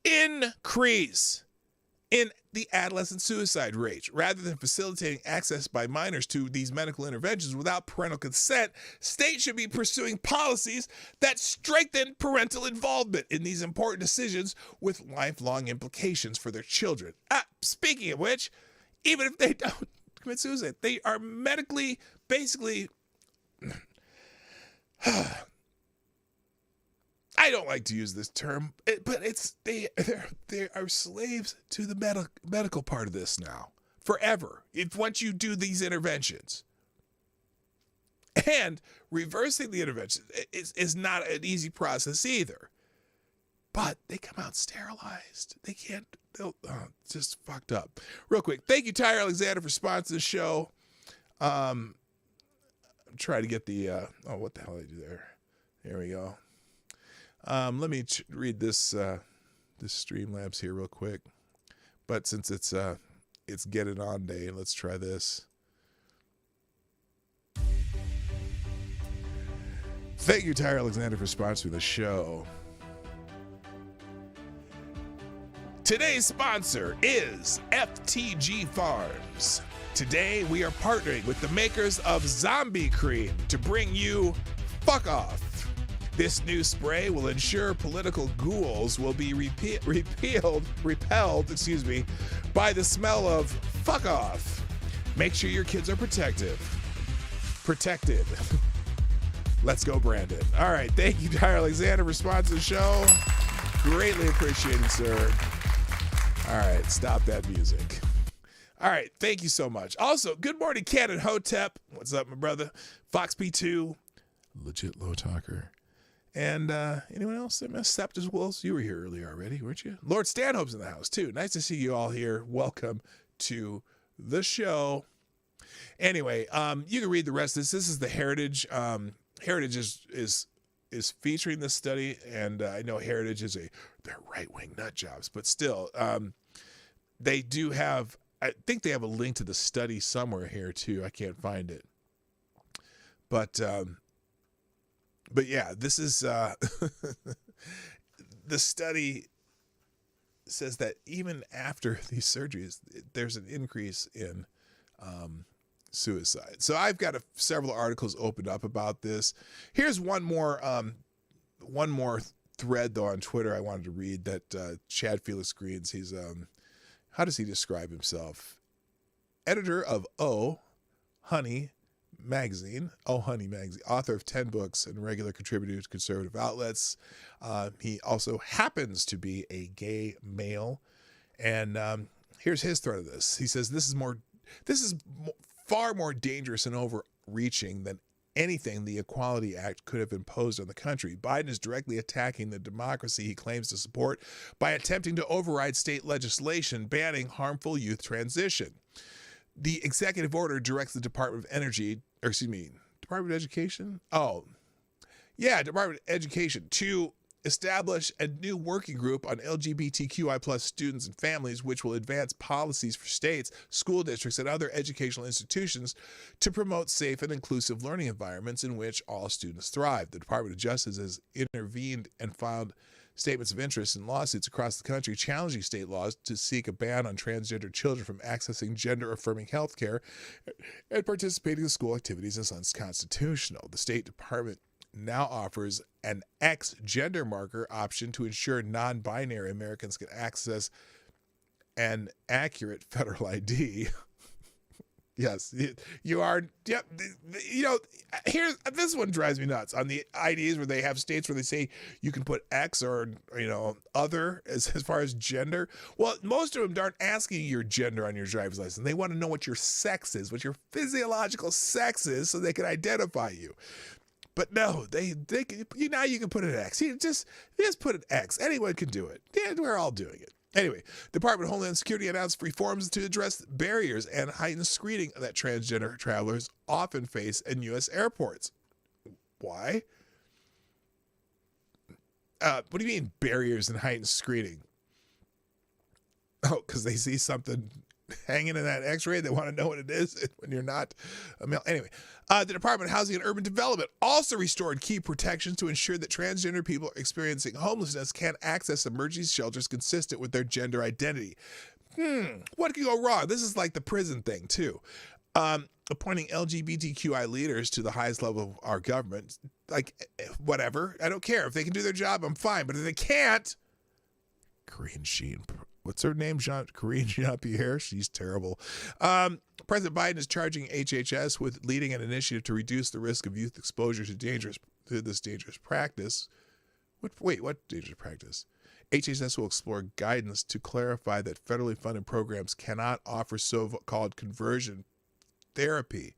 increase in the adolescent suicide rate. Rather than facilitating access by minors to these medical interventions without parental consent, states should be pursuing policies that strengthen parental involvement in these important decisions with lifelong implications for their children. Speaking of which, even if they don't commit suicide, they are medically basically, I don't like to use this term, but they are slaves to the medical part of this now, forever. Once you do these interventions, and reversing the intervention is not an easy process either. But they come out sterilized. They can't. It's just fucked up. Real quick, thank you, Tyre Alexander, for sponsoring the show. I'm trying to get the what the hell did I do there? There we go. Let me read this Streamlabs here real quick. But since it's Get It On Day, let's try this. Thank you, Tyre Alexander, for sponsoring the show. Today's sponsor is FTG Farms. Today, we are partnering with the makers of Zombie Cream to bring you Fuck Off. This new spray will ensure political ghouls will be repelled by the smell of fuck off. Make sure your kids are protected. Let's go, Brandon. All right, thank you, Tyre Alexander, for sponsoring the show. Greatly appreciated, sir. All right, stop that music. All right, thank you so much. Also, good morning, Cannon Hotep. What's up, my brother? Fox P2, legit low talker. And anyone else? Septus Wills, you were here earlier already, weren't you? Lord Stanhope's in the house, too. Nice to see you all here. Welcome to the show. Anyway, you can read the rest of this. This is the Heritage. Heritage is featuring this study, and I know Heritage they're right-wing nut jobs, but still, they do have, I think they have a link to the study somewhere here too. I can't find it. But yeah, this is, the study says that even after these surgeries, there's an increase in suicide. So I've got several articles opened up about this. Here's one more thread though on Twitter I wanted to read that Chad Felix Greens, he's how does he describe himself? Editor of Oh Honey Magazine, author of 10 books and regular contributor to conservative outlets. He also happens to be a gay male. And here's his thread of this. He says, this is far more dangerous and overreaching than anything the Equality Act could have imposed on the country. Biden is directly attacking the democracy he claims to support by attempting to override state legislation banning harmful youth transition. The executive order directs the Department of Education? Department of Education to establish a new working group on LGBTQI plus students and families, which will advance policies for states, school districts, and other educational institutions to promote safe and inclusive learning environments in which all students thrive. The Department of Justice has intervened and filed statements of interest in lawsuits across the country challenging state laws to seek a ban on transgender children from accessing gender-affirming health care and participating in school activities as unconstitutional. The State Department now offers an X gender marker option to ensure non-binary Americans can access an accurate federal ID. Yes, you are. Yep. Here's this one drives me nuts on the IDs where they have states where they say you can put X or other as far as gender. Well, most of them aren't asking your gender on your driver's license. They want to know what your sex is, what your physiological sex is, so they can identify you. But no, now you can put an X. Just put an X. Anyone can do it. Yeah, we're all doing it. Anyway, the Department of Homeland Security announced reforms to address barriers and heightened screening that transgender travelers often face in U.S. airports. Why? What do you mean barriers and heightened screening? Oh, because they see something hanging in that X-ray. They want to know what it is when you're not a male. Anyway, the Department of Housing and Urban Development also restored key protections to ensure that transgender people experiencing homelessness can access emergency shelters consistent with their gender identity. What could go wrong? This is like the prison thing, too. Appointing LGBTQI leaders to the highest level of our government, like, whatever. I don't care. If they can do their job, I'm fine. But if they can't, Corinne Sheen. What's her name? Corinne Jean-Pierre. She's terrible. President Biden is charging HHS with leading an initiative to reduce the risk of youth exposure to this dangerous practice. What dangerous practice? HHS will explore guidance to clarify that federally funded programs cannot offer so-called conversion therapy,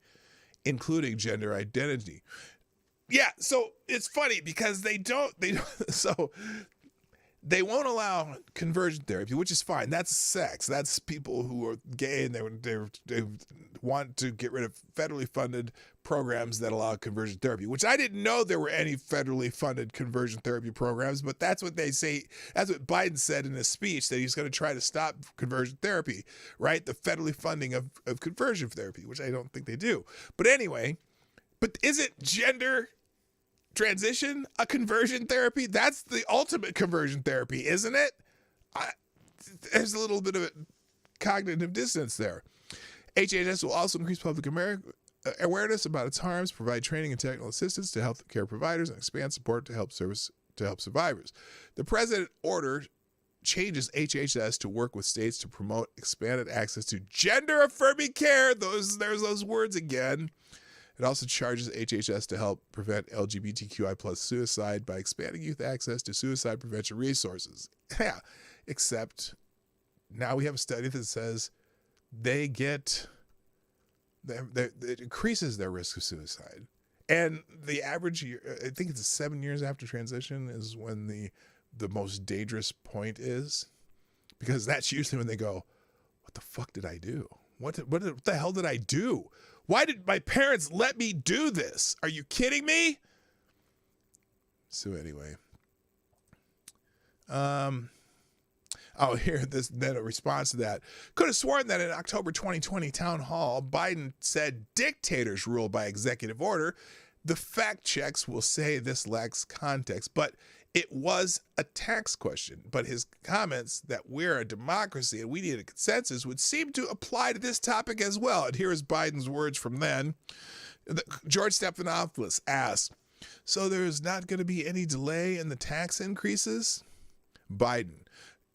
including gender identity. Yeah, so it's funny because they won't allow conversion therapy, which is fine. That's sex. That's people who are gay and they want to get rid of federally funded programs that allow conversion therapy, which I didn't know there were any federally funded conversion therapy programs, but that's what they say. That's what Biden said in his speech, that he's going to try to stop conversion therapy, right? The federally funding of conversion therapy, which I don't think they do. But anyway, isn't gender transition a conversion therapy? That's the ultimate conversion therapy, isn't it? There's a little bit of cognitive dissonance there. HHS will also increase public awareness about its harms, provide training and technical assistance to healthcare providers, and expand support to help survivors. The president order changes HHS to work with states to promote expanded access to gender-affirming care. There's those words again. It also charges HHS to help prevent LGBTQI plus suicide by expanding youth access to suicide prevention resources. Yeah, except now we have a study that says it increases their risk of suicide. And the average year, I think it's 7 years after transition is when the most dangerous point is, because that's usually when they go, what the fuck did I do? What the hell did I do? Why did my parents let me do this? Are you kidding me? So anyway, then a response to that. Could have sworn that in October 2020 town hall, Biden said dictators rule by executive order. The fact checks will say this lacks context, but it was a tax question. But his comments that we're a democracy and we need a consensus would seem to apply to this topic as well. And here is Biden's words from then. George Stephanopoulos asked, so there's not going to be any delay in the tax increases? Biden,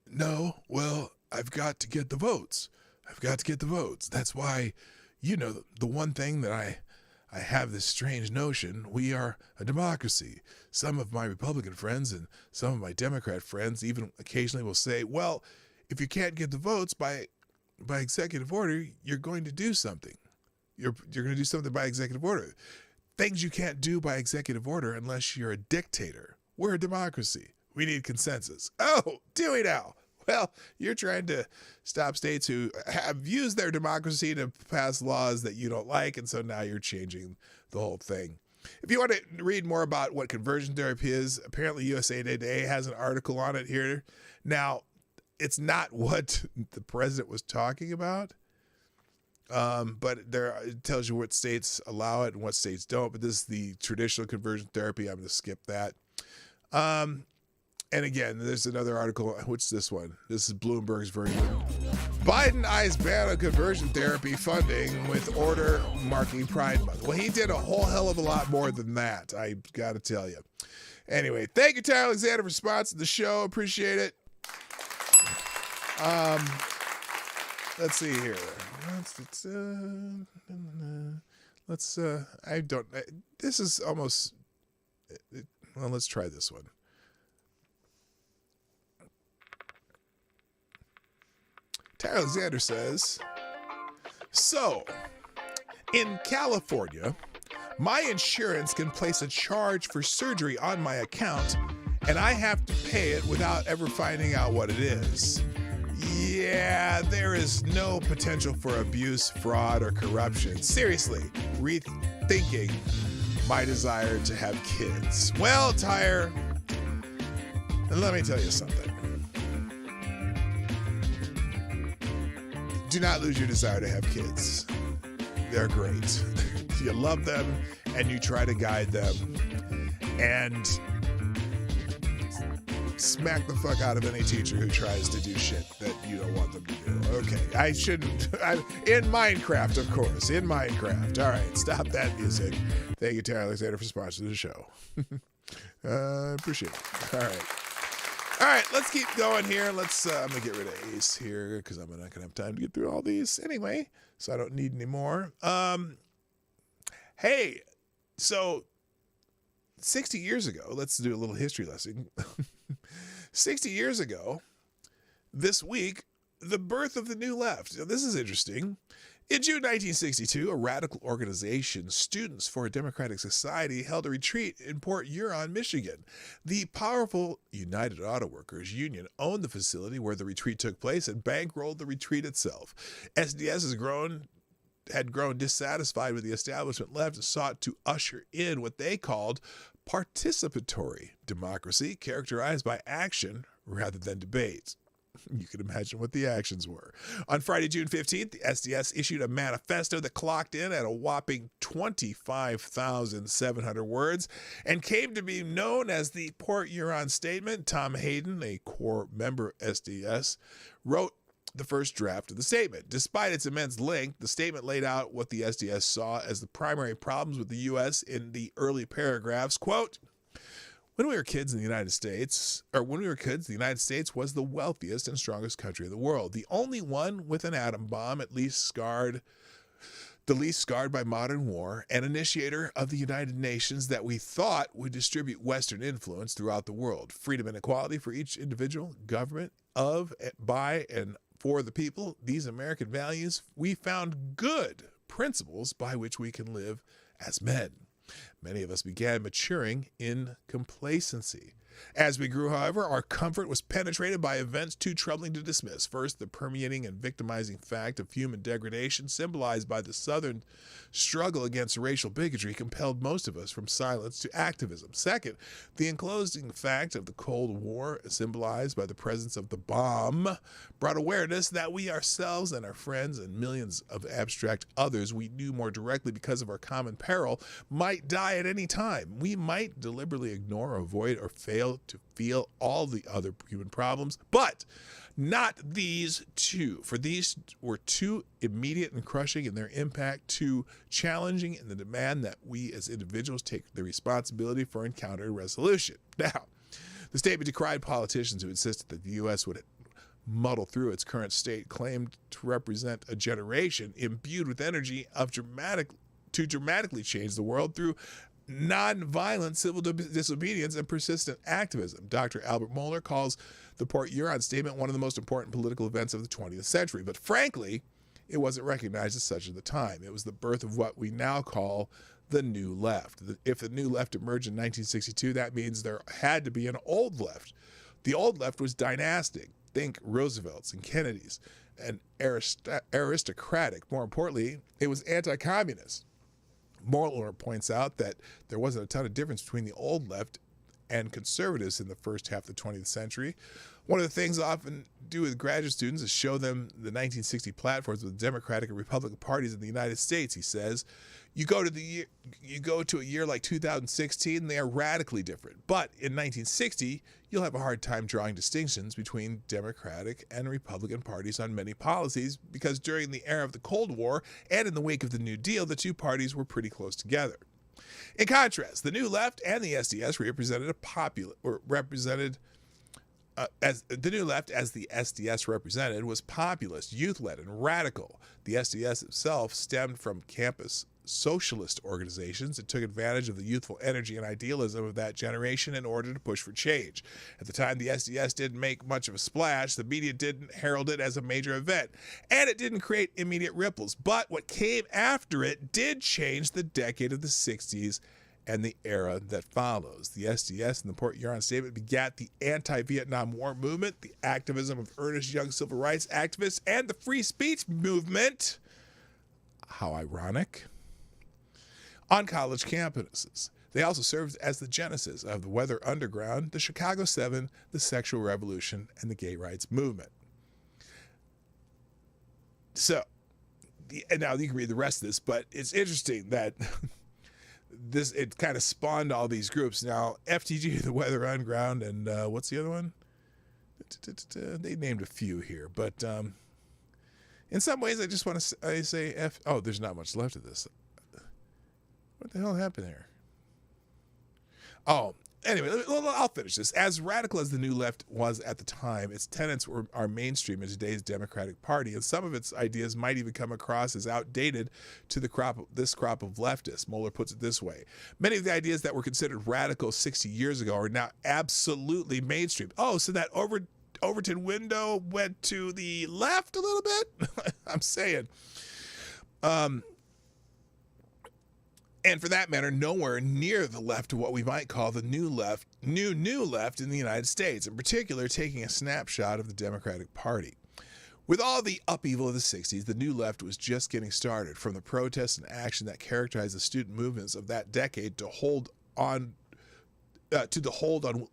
no, well, I've got to get the votes. That's why, the one thing that I have this strange notion, we are a democracy. Some of my Republican friends and some of my Democrat friends even occasionally will say, well, if you can't get the votes by executive order, you're going to do something. You're going to do something by executive order. things you can't do by executive order unless you're a dictator. We're a democracy. We need consensus. Oh, do we now? Well, you're trying to stop states who have used their democracy to pass laws that you don't like, and so now you're changing the whole thing. If you want to read more about what conversion therapy is, apparently USA Today has an article on it here. Now, it's not what the president was talking about, but it tells you what states allow it and what states don't. But this is the traditional conversion therapy. I'm going to skip that. And again, there's another article. What's this one? This is Bloomberg's version. Biden eyes ban on conversion therapy funding with order marking Pride Month. Well, he did a whole hell of a lot more than that, I got to tell you. Anyway, thank you, Tyler Alexander, for sponsoring the show. Appreciate it. Let's see here. This is almost, well, let's try this one. Tyler Alexander says, so, in California, my insurance can place a charge for surgery on my account, and I have to pay it without ever finding out what it is. Yeah, there is no potential for abuse, fraud, or corruption. Seriously, rethinking my desire to have kids. Well, Tyre, let me tell you something. Do not lose your desire to have kids. They're great. You love them, and you try to guide them, and smack the fuck out of any teacher who tries to do shit that you don't want them to do. Okay, I shouldn't. In Minecraft, of course. In Minecraft. All right, stop that music. Thank you, Tyler Alexander, for sponsoring the show. Appreciate it. All right, let's keep going here. I'm going to get rid of Ace here because I'm not going to have time to get through all these anyway, so I don't need any more. Hey, so 60 years ago, let's do a little history lesson. 60 years ago, this week, the birth of the New Left. Now, this is interesting. In June 1962, a radical organization, Students for a Democratic Society, held a retreat in Port Huron, Michigan. The powerful United Auto Workers Union owned the facility where the retreat took place and bankrolled the retreat itself. SDS had grown dissatisfied with the establishment left and sought to usher in what they called participatory democracy, characterized by action rather than debate. You can imagine what the actions were. On Friday, June 15th, the SDS issued a manifesto that clocked in at a whopping 25,700 words and came to be known as the Port Huron Statement. Tom Hayden, a core member of SDS, wrote the first draft of the statement. Despite its immense length, the statement laid out what the SDS saw as the primary problems with the U.S. in the early paragraphs. Quote, when we were kids, the United States was the wealthiest and strongest country in the world. The only one with an atom bomb, the least scarred by modern war, and initiator of the United Nations that we thought would distribute Western influence throughout the world. Freedom and equality for each individual, government of, by, and for the people. These American values, we found good principles by which we can live as men. Many of us began maturing in complacency. As we grew, however, our comfort was penetrated by events too troubling to dismiss. First, the permeating and victimizing fact of human degradation, symbolized by the Southern struggle against racial bigotry, compelled most of us from silence to activism. Second, the enclosing fact of the Cold War, symbolized by the presence of the bomb, brought awareness that we ourselves and our friends and millions of abstract others we knew more directly because of our common peril might die at any time. We might deliberately ignore, avoid, or fail to feel all the other human problems, but not these two, for these were too immediate and crushing in their impact, too challenging in the demand that we as individuals take the responsibility for encounter and resolution. Now, the statement decried politicians who insisted that the U.S. would muddle through its current state, claimed to represent a generation imbued with energy to dramatically change the world through non-violent civil disobedience and persistent activism. Dr. Albert Mohler calls the Port Huron Statement one of the most important political events of the 20th century. But frankly, it wasn't recognized as such at the time. It was the birth of what we now call the New Left. If the New Left emerged in 1962, that means there had to be an Old Left. The Old Left was dynastic. Think Roosevelt's and Kennedy's, and aristocratic. More importantly, it was anti-communist. Mortimer points out that there wasn't a ton of difference between the Old Left and conservatives in the first half of the 20th century. One of the things I often do with graduate students is show them the 1960 platforms of the Democratic and Republican parties in the United States. He says, you go to a year like 2016, they are radically different. But in 1960, you'll have a hard time drawing distinctions between Democratic and Republican parties on many policies, because during the era of the Cold War and in the wake of the New Deal, the two parties were pretty close together. In contrast, the New Left and the SDS as the New Left, as the SDS represented, was populist, youth-led, and radical. The SDS itself stemmed from campus socialist organizations that took advantage of the youthful energy and idealism of that generation in order to push for change. At the time, the SDS didn't make much of a splash. The media didn't herald it as a major event, and it didn't create immediate ripples. But what came after it did change the decade of the 60s and the era that follows. The SDS and the Port Huron Statement begat the anti-Vietnam War movement, the activism of earnest young civil rights activists, and the free speech movement. How ironic. On college campuses. They also served as the genesis of the Weather Underground, the Chicago 7, the Sexual Revolution, and the Gay Rights Movement. So, and now you can read the rest of this, but it's interesting that it kind of spawned all these groups. Now, FTG, the Weather Underground, and what's the other one? They named a few here, but in some ways, I just want to say oh, there's not much left of this. What the hell happened there? Oh, anyway, I'll finish this. As radical as the New Left was at the time, its tenets are mainstream in today's Democratic Party, and some of its ideas might even come across as outdated to this crop of leftists. Moeller puts it this way. Many of the ideas that were considered radical 60 years ago are now absolutely mainstream. Oh, so that Overton window went to the left a little bit? I'm saying. And for that matter, nowhere near the left of what we might call the new left in the United States, in particular taking a snapshot of the Democratic Party. With all the upheaval of the 60s, the New Left was just getting started, from the protests and action that characterized the student movements of that decade to the hold on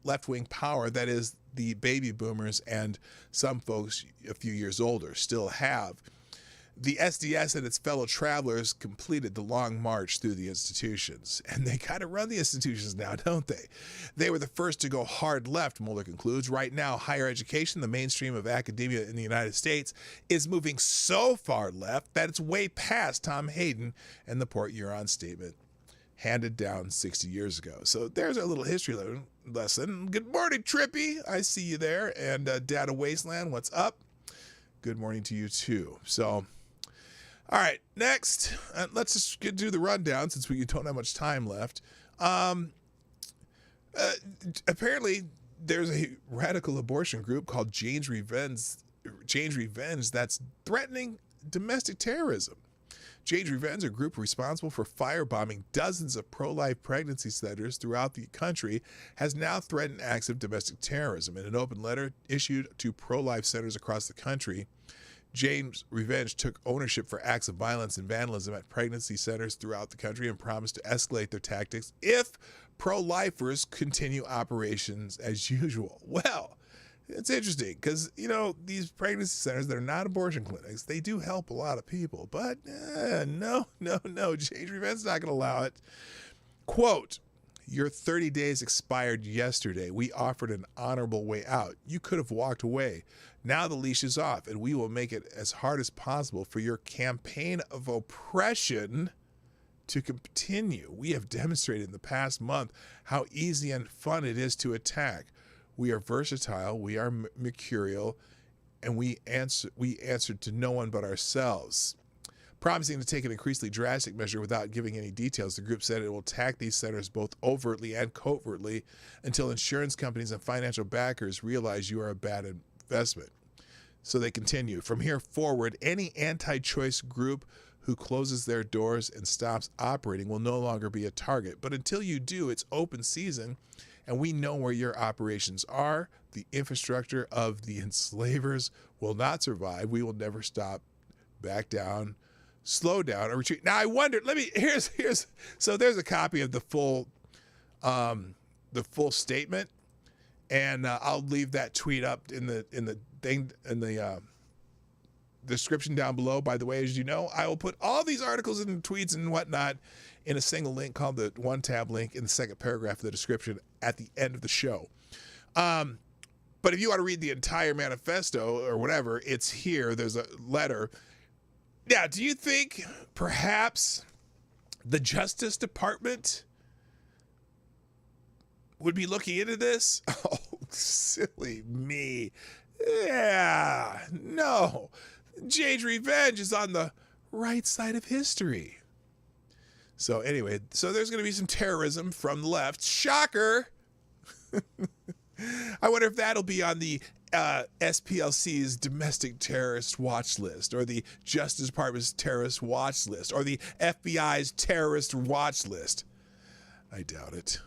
left-wing power that is the baby boomers and some folks a few years older still have. The SDS and its fellow travelers completed the long march through the institutions. And they kind of run the institutions now, don't they? They were the first to go hard left, Mueller concludes. Right now, higher education, the mainstream of academia in the United States, is moving so far left that it's way past Tom Hayden and the Port Huron Statement handed down 60 years ago. So there's our little history lesson. Good morning, Trippy. I see you there. And Data Wasteland, what's up? Good morning to you, too. So, all right, next, let's just do the rundown since we don't have much time left. Apparently, there's a radical abortion group called Jane's Revenge that's threatening domestic terrorism. Jane's Revenge, a group responsible for firebombing dozens of pro-life pregnancy centers throughout the country, has now threatened acts of domestic terrorism. In an open letter issued to pro-life centers across the country, Jane's Revenge took ownership for acts of violence and vandalism at pregnancy centers throughout the country and promised to escalate their tactics if pro-lifers continue operations as usual. Well, it's interesting because, these pregnancy centers that are not abortion clinics, they do help a lot of people. But no. Jane's Revenge is not going to allow it. Quote, "Your 30 days expired yesterday. We offered an honorable way out. You could have walked away. Now the leash is off, and we will make it as hard as possible for your campaign of oppression to continue. We have demonstrated in the past month how easy and fun it is to attack. We are versatile, we are mercurial, and we answer to no one but ourselves." Promising to take an increasingly drastic measure without giving any details, the group said it will attack these centers both overtly and covertly until insurance companies and financial backers realize you are a bad investment. So they continue. From here forward, any anti-choice group who closes their doors and stops operating will no longer be a target. But until you do, it's open season, and we know where your operations are. The infrastructure of the enslavers will not survive. We will never stop, back down, slow down, or retreat. Now I wonder. So there's a copy of the full statement, and I'll leave that tweet up in the description down below. By the way, as you know, I will put all these articles and tweets and whatnot in a single link called the one tab link in the second paragraph of the description at the end of the show. But if you want to read the entire manifesto or whatever, it's here. There's a letter. Now, do you think perhaps the Justice Department would be looking into this? Oh, silly me. Yeah, no. Jade's revenge is on the right side of history. So anyway, so there's going to be some terrorism from the left. Shocker. I wonder if that'll be on the SPLC's domestic terrorist watch list, or the Justice Department's terrorist watch list, or the FBI's terrorist watch list. I doubt it.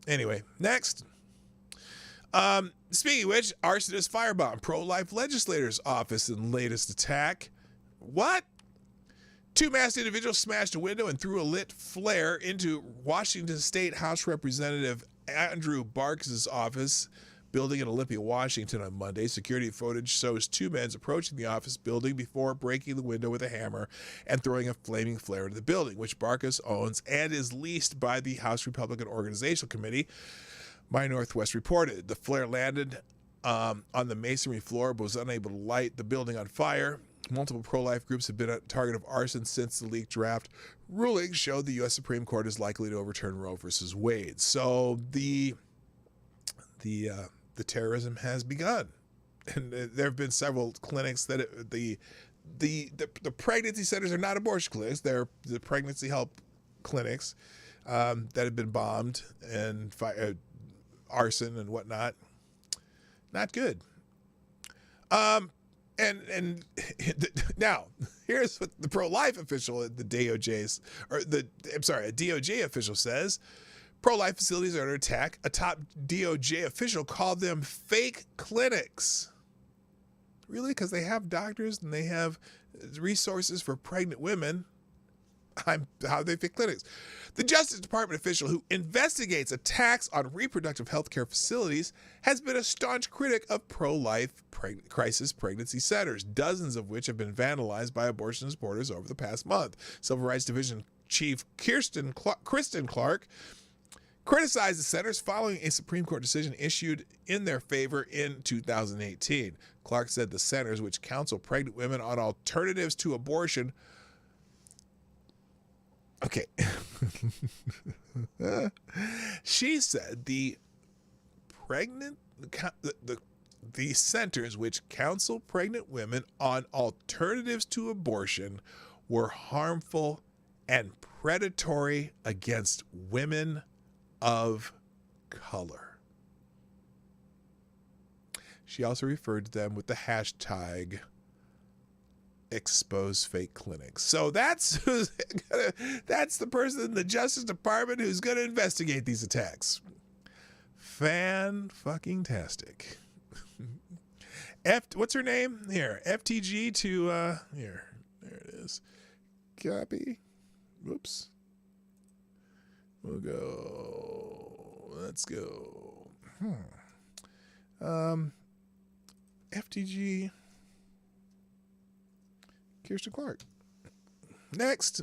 Anyway, next. Speaking of which, arsonist firebomb pro-life legislator's office in latest attack. What? Two masked individuals smashed a window and threw a lit flare into Washington State House Representative Andrew Barks' office building in Olympia, Washington on Monday. Security footage shows two men approaching the office building before breaking the window with a hammer and throwing a flaming flare into the building, which Barkas owns and is leased by the House Republican Organizational Committee. My Northwest reported the flare landed on the masonry floor but was unable to light the building on fire. Multiple pro-life groups have been a target of arson since the leaked draft ruling showed the U.S. Supreme Court is likely to overturn Roe versus Wade. So the terrorism has begun, and there have been several clinics that the pregnancy centers are not abortion clinics; they're the pregnancy help clinics that have been bombed and arson and whatnot. Not good. And now here's what the pro-life official at the DOJ's, a DOJ official says. Pro-life facilities are under attack. A top DOJ official called them fake clinics. Really? Because they have doctors and they have resources for pregnant women. How they fake clinics. The Justice Department official who investigates attacks on reproductive health care facilities has been a staunch critic of pro-life crisis pregnancy centers, dozens of which have been vandalized by abortion supporters over the past month. Civil Rights Division Chief Kristen Clark criticized the centers following a Supreme Court decision issued in their favor in 2018. Clark said the centers, which counsel pregnant women on alternatives to abortion, okay. She said the centers which counsel pregnant women on alternatives to abortion were harmful and predatory against women of color. She also referred to them with the hashtag expose fake clinics. So that's the person in the Justice Department who's going to investigate these attacks. Fan-fucking-tastic. What's her name? Here, FTG to, here. There it is. Copy. Whoops. We'll go. Let's go. FTG. Kirsten Clark. Next.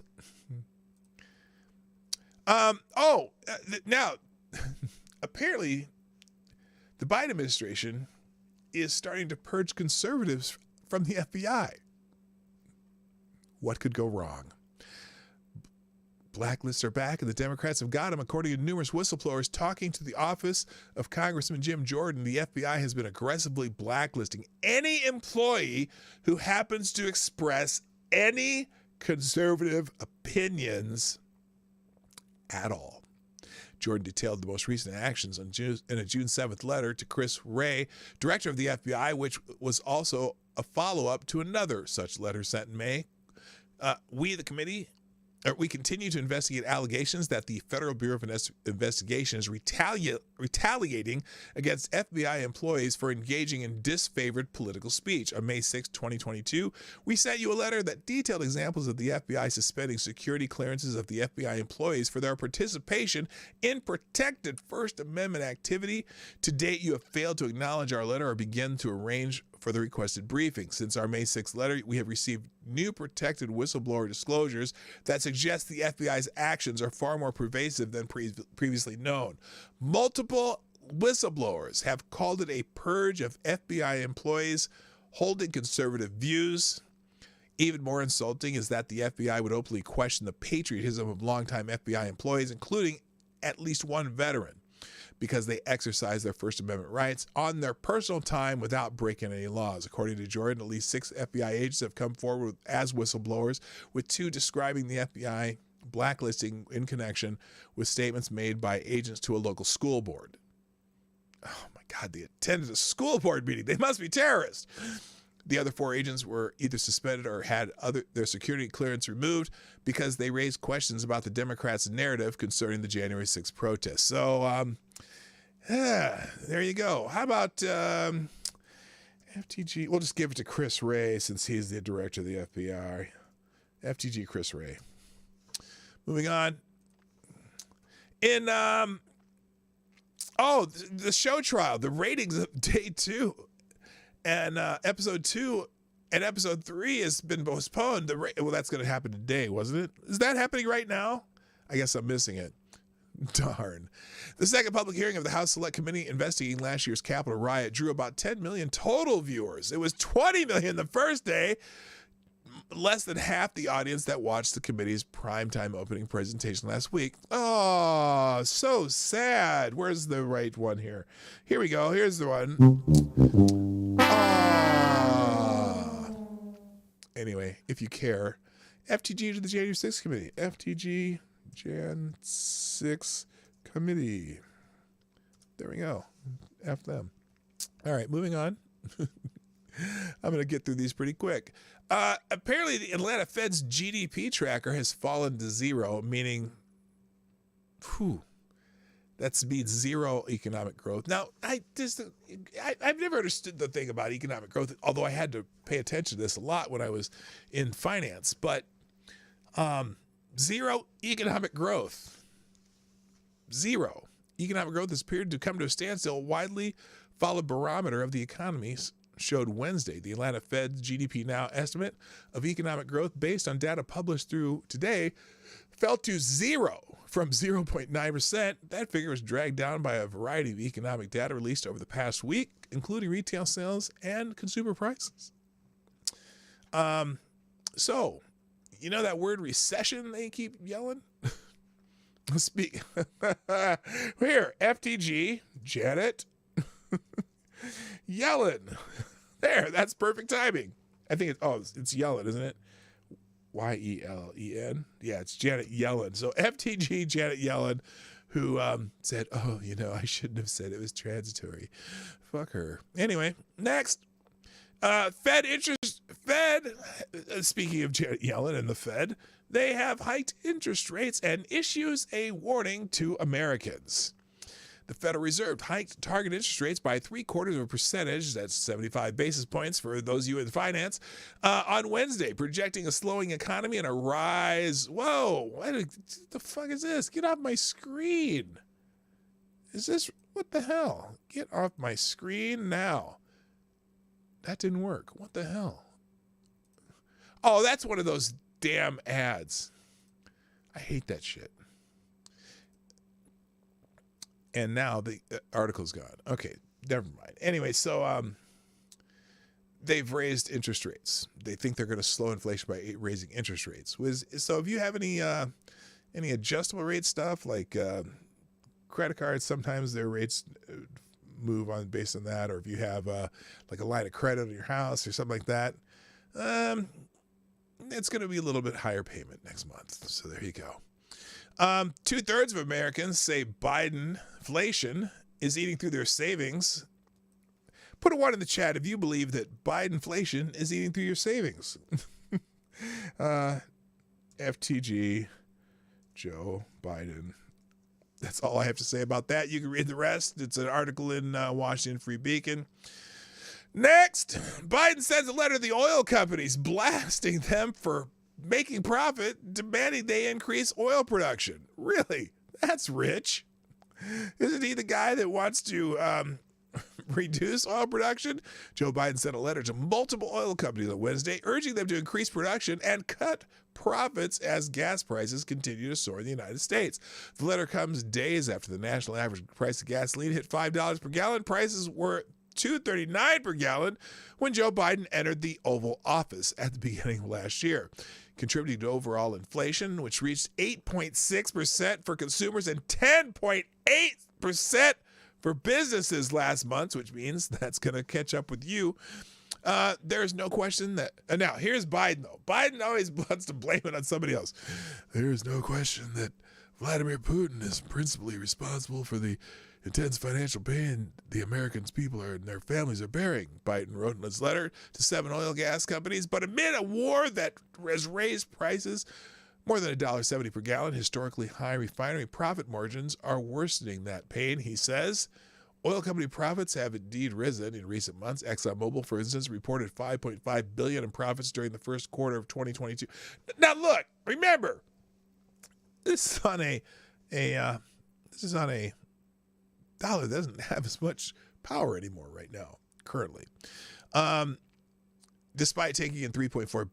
Now, apparently, the Biden administration is starting to purge conservatives from the FBI. What could go wrong? Blacklists are back, and the Democrats have got them. According to numerous whistleblowers talking to the office of Congressman Jim Jordan, the FBI has been aggressively blacklisting any employee who happens to express any conservative opinions at all. Jordan detailed the most recent actions in a June 7th letter to Chris Wray, director of the FBI, which was also a follow-up to another such letter sent in May. We continue to investigate allegations that the Federal Bureau of Investigation is retaliating against FBI employees for engaging in disfavored political speech. On May 6, 2022, we sent you a letter that detailed examples of the FBI suspending security clearances of the FBI employees for their participation in protected First Amendment activity. To date, you have failed to acknowledge our letter or begin to arrange for the requested briefing. Since our May 6th letter, we have received new protected whistleblower disclosures that suggest the FBI's actions are far more pervasive than previously known. Multiple whistleblowers have called it a purge of FBI employees holding conservative views. Even more insulting is that the FBI would openly question the patriotism of longtime FBI employees, including at least one veteran, because they exercise their First Amendment rights on their personal time without breaking any laws. According to Jordan, at least 6 FBI agents have come forward as whistleblowers, with 2 describing the FBI blacklisting in connection with statements made by agents to a local school board. Oh my God, they attended a school board meeting. They must be terrorists. The other 4 agents were either suspended or had their security clearance removed because they raised questions about the Democrats' narrative concerning the January 6th protests. So, there you go. How about FTG? We'll just give it to Chris Wray since he's the director of the FBI. FTG Chris Wray. Moving on. In the show trial, the ratings of day 2 and episode 2 and episode 3 has been postponed. Well, that's going to happen today, wasn't it? Is that happening right now? I guess I'm missing it. Darn. The second public hearing of the House Select Committee investigating last year's Capitol riot drew about 10 million total viewers. It was 20 million the first day, less than half the audience that watched the committee's primetime opening presentation last week. Oh, so sad. Where's the right one here? Here we go. Here's the one. Anyway, if you care, FTG to the January 6th committee. FTG Jan 6 committee. There we go. F them. All right, moving on. I'm going to get through these pretty quick. Apparently, the Atlanta Fed's GDP tracker has fallen to 0, meaning, that means zero economic growth. Now, I've never understood the thing about economic growth, although I had to pay attention to this a lot when I was in finance. But zero economic growth. Zero economic growth has appeared to come to a standstill. Widely followed barometer of the economy showed Wednesday the Atlanta Fed's GDP Now estimate of economic growth based on data published through today fell to 0 from 0.9%. That figure was dragged down by a variety of economic data released over the past week, including retail sales and consumer prices. So, you know that word recession they keep yelling? Speak. Here, FTG, Janet Yellen. There, that's perfect timing. I think it's Yellen, isn't it? Yellen. Yeah, it's Janet Yellen. So FTG Janet Yellen, who said, I shouldn't have said it was transitory. Fuck her. Anyway, next. Fed, speaking of Janet Yellen and the Fed, they have hiked interest rates and issues a warning to Americans. The Federal Reserve hiked target interest rates by 0.75%, that's 75 basis points for those of you in finance, on Wednesday, projecting a slowing economy and a rise. Whoa, what the fuck is this? Get off my screen. What the hell? Get off my screen now. That didn't work. What the hell? Oh, that's one of those damn ads. I hate that shit. And now the article's gone. Okay, never mind. Anyway, so they've raised interest rates. They think they're going to slow inflation by raising interest rates. So if you have any adjustable rate stuff like credit cards, sometimes their rates move on based on that. Or if you have like a line of credit on your house or something like that, it's going to be a little bit higher payment next month. So there you go. 2/3 of Americans say Biden inflation is eating through their savings. Put a 1 in the chat if you believe that Bidenflation is eating through your savings. FTG, Joe Biden. That's all I have to say about that. You can read the rest. It's an article in Washington Free Beacon. Next, Biden sends a letter to the oil companies blasting them for making profit, demanding they increase oil production. Really? That's rich. Isn't he the guy that wants to reduce oil production? Joe Biden sent a letter to multiple oil companies on Wednesday, urging them to increase production and cut profits as gas prices continue to soar in the United States. The letter comes days after the national average price of gasoline hit $5 per gallon. Prices were $2.39 per gallon when Joe Biden entered the Oval Office at the beginning of last year, contributing to overall inflation, which reached 8.6% for consumers and 10.8% for businesses last month, which means that's going to catch up with you. There's no question that now here's Biden, though. Biden always wants to blame it on somebody else. There is no question that Vladimir Putin is principally responsible for the intense financial pain the Americans people and their families are bearing, Biden wrote in his letter to 7 oil gas companies. But amid a war that has raised prices more than $1.70 per gallon, historically high refinery profit margins are worsening that pain, he says. Oil company profits have indeed risen in recent months. ExxonMobil, for instance, reported $5.5 billion in profits during the first quarter of 2022. Now, look, remember, this is on a dollar that doesn't have as much power anymore right now, currently. Despite taking in $3.4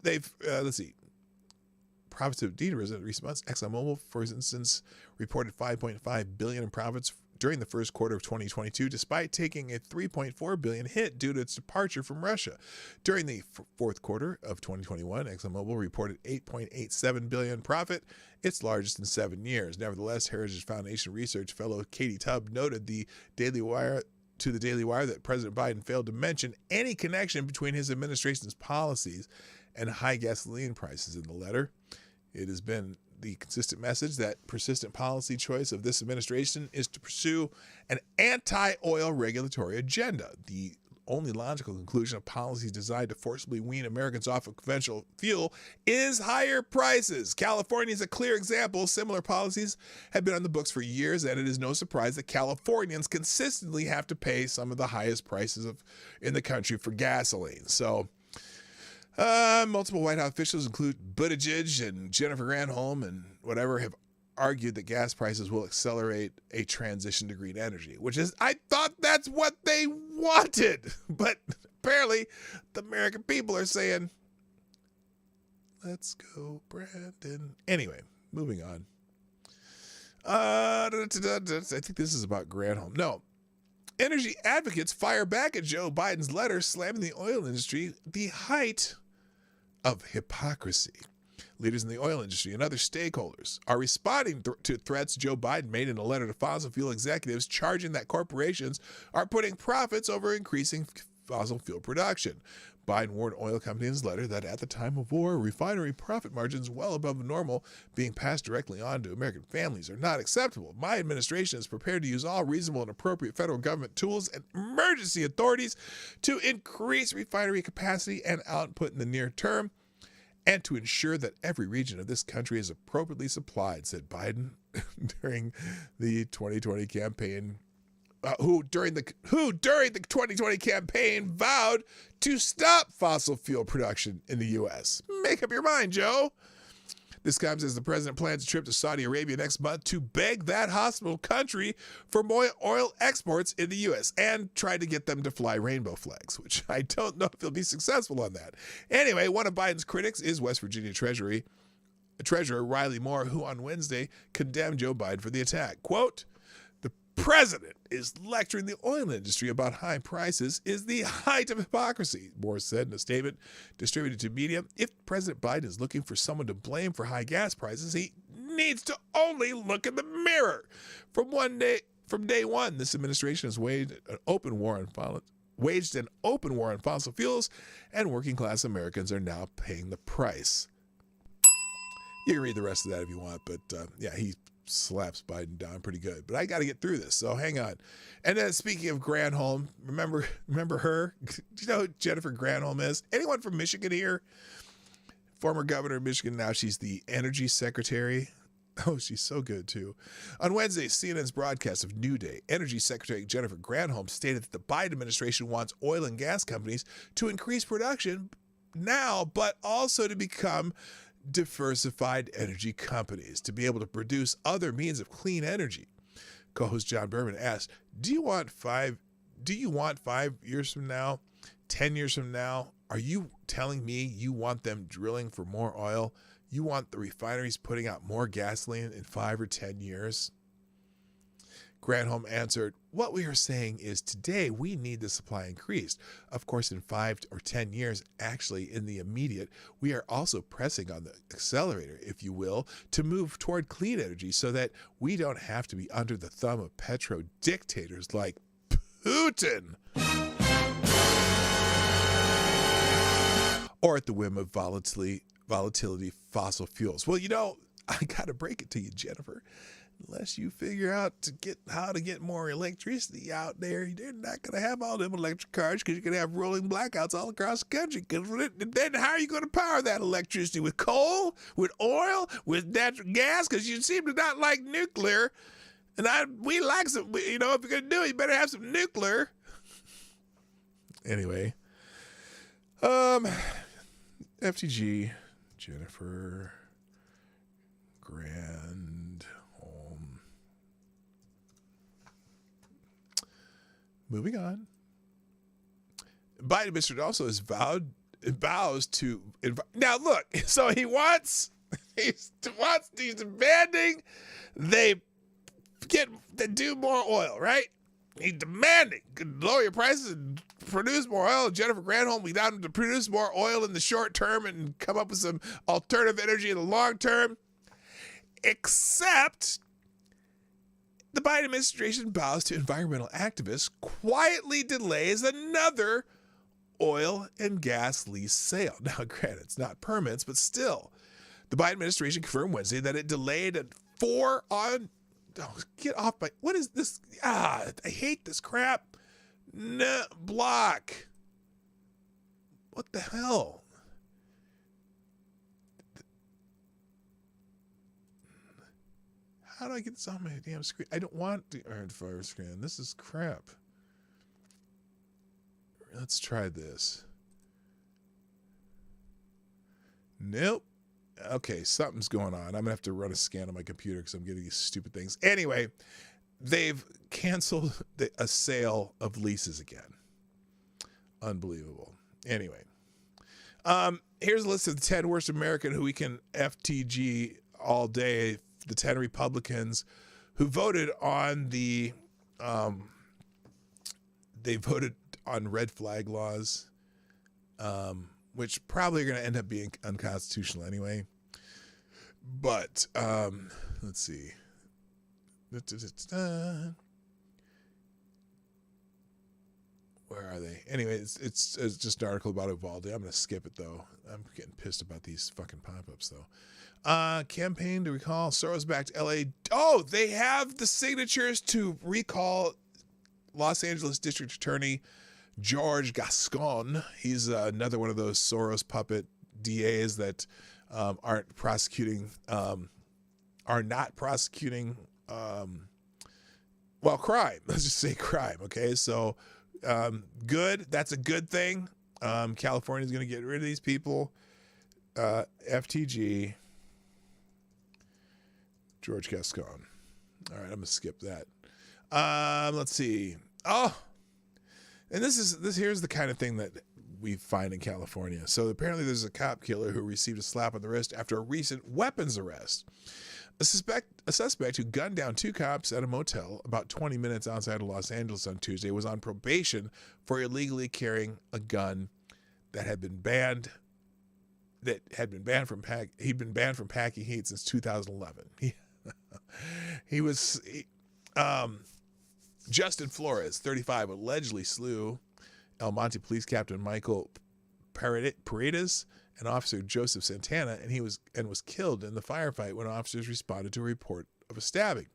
billion, let's see. Profits have indeed risen in recent months. ExxonMobil, for instance, reported $5.5 billion in profits during the first quarter of 2022, despite taking a $3.4 billion hit due to its departure from Russia. During the fourth quarter of 2021, ExxonMobil reported $8.87 billion profit, its largest in 7 years. Nevertheless, Heritage Foundation research fellow Katie Tubb noted to the Daily Wire that President Biden failed to mention any connection between his administration's policies and high gasoline prices in the letter. It has been the consistent message that persistent policy choice of this administration is to pursue an anti-oil regulatory agenda. The only logical conclusion of policies designed to forcibly wean Americans off of conventional fuel is higher prices. California is a clear example. Similar policies have been on the books for years, and it is no surprise that Californians consistently have to pay some of the highest prices in the country for gasoline. So, multiple White House officials, include Buttigieg and Jennifer Granholm and whatever, have argued that gas prices will accelerate a transition to green energy, which is, I thought that's what they wanted. But apparently the American people are saying, let's go, Brandon. Anyway, moving on. I think this is about Granholm. No. Energy advocates fire back at Joe Biden's letter slamming the oil industry, the height of hypocrisy. Leaders in the oil industry and other stakeholders are responding to threats Joe Biden made in a letter to fossil fuel executives, charging that corporations are putting profits over increasing fossil fuel production. Biden warned oil companies in his letter that at the time of war, refinery profit margins well above normal being passed directly on to American families are not acceptable. My administration is prepared to use all reasonable and appropriate federal government tools and emergency authorities to increase refinery capacity and output in the near term, and to ensure that every region of this country is appropriately supplied, said Biden during the 2020 campaign. Who during the 2020 campaign vowed to stop fossil fuel production in the U.S. Make up your mind, Joe. This comes as the president plans a trip to Saudi Arabia next month to beg that hostile country for more oil exports in the U.S. and try to get them to fly rainbow flags, which I don't know if he'll be successful on that. Anyway, one of Biden's critics is West Virginia Treasurer Riley Moore, who on Wednesday condemned Joe Biden for the attack. Quote, "The president is lecturing the oil industry about high prices is the height of hypocrisy," Moore said in a statement distributed to media. If President Biden is looking for someone to blame for high gas prices, he needs to only look in the mirror. From day one, this administration has waged an open war on fossil fuels, and working class Americans are now paying the price. You can read the rest of that if you want, but he slaps Biden down pretty good. But I got to get through this, so hang on. And then speaking of Granholm, remember her? Do you know who Jennifer Granholm is? Anyone from Michigan here? Former governor of Michigan. Now she's the energy secretary. Oh, she's so good, too. On Wednesday, CNN's broadcast of New Day, Energy Secretary Jennifer Granholm stated that the Biden administration wants oil and gas companies to increase production now, but also to become diversified energy companies to be able to produce other means of clean energy. Co-host John Berman asked, do you want 5 years from now, 10 years from now? Are you telling me you want them drilling for more oil? You want the refineries putting out more gasoline in 5 or 10 years? Granholm answered, what we are saying is today we need the supply increased. Of course, in 5 or 10 years, actually in the immediate, we are also pressing on the accelerator, if you will, to move toward clean energy so that we don't have to be under the thumb of petro dictators like Putin. Or at the whim of volatility fossil fuels. Well, I got to break it to you, Jennifer. Unless you figure out how to get more electricity out there, you're not going to have all them electric cars because you're going to have rolling blackouts all across the country. Then how are you going to power that electricity? With coal? With oil? With natural gas? Because you seem to not like nuclear. And we like some, if you're going to do it, you better have some nuclear. Anyway. FTG, Jennifer Granholm. Moving on. Biden administration also has vows to now look, so he's demanding they do more oil, right? He's demanding lower your prices and produce more oil. Jennifer Granholm, we got him to produce more oil in the short term and come up with some alternative energy in the long term. Except the Biden administration bows to environmental activists, quietly delays another oil and gas lease sale. Now, granted, it's not permits, but still. The Biden administration confirmed Wednesday that it delayed get off my, what is this? I hate this crap. No, block. What the hell? How do I get this on my damn screen? I don't want the fire screen. This is crap. Let's try this. Nope. Okay, something's going on. I'm going to have to run a scan on my computer because I'm getting these stupid things. Anyway, they've canceled a sale of leases again. Unbelievable. Anyway, here's a list of the 10 worst American who we can FTG all day. The 10 Republicans who voted on they voted on red flag laws, which probably are going to end up being unconstitutional anyway. But let's see. Where are they? Anyway, it's just an article about Uvalde. I'm going to skip it, though. I'm getting pissed about these fucking pop-ups, though. Campaign to recall Soros-backed L.A. Oh, they have the signatures to recall Los Angeles District Attorney George Gascon. He's another one of those Soros puppet DAs that are not prosecuting crime. Let's just say crime. Okay, so good. That's a good thing. California's going to get rid of these people. FTG. George Gascon. All right, I'm going to skip that. Let's see. Oh, and here's the kind of thing that we find in California. So apparently there's a cop killer who received a slap on the wrist after a recent weapons arrest. A suspect who gunned down 2 cops at a motel about 20 minutes outside of Los Angeles on Tuesday was on probation for illegally carrying a gun that had been banned. He'd been banned from packing heat since 2011. Justin Flores, 35, allegedly slew El Monte Police Captain Michael Paredes and Officer Joseph Santana, and was killed in the firefight when officers responded to a report of a stabbing.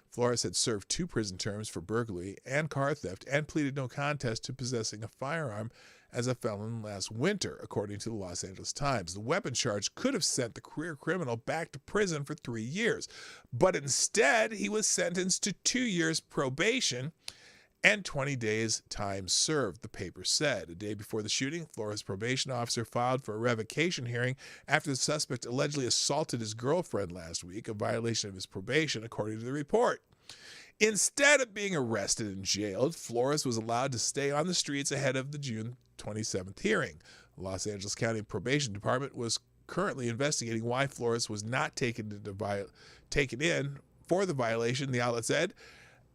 Flores had served 2 prison terms for burglary and car theft and pleaded no contest to possessing a firearm as a felon last winter, according to the Los Angeles Times. The weapon charge could have sent the career criminal back to prison for 3 years, but instead he was sentenced to 2 years probation and 20 days time served, the paper said. A day before the shooting, Flores' probation officer filed for a revocation hearing after the suspect allegedly assaulted his girlfriend last week, a violation of his probation, according to the report. Instead of being arrested and jailed, Flores was allowed to stay on the streets ahead of the June 27th hearing. The Los Angeles County Probation Department was currently investigating why Flores was not taken in for the violation, the outlet said.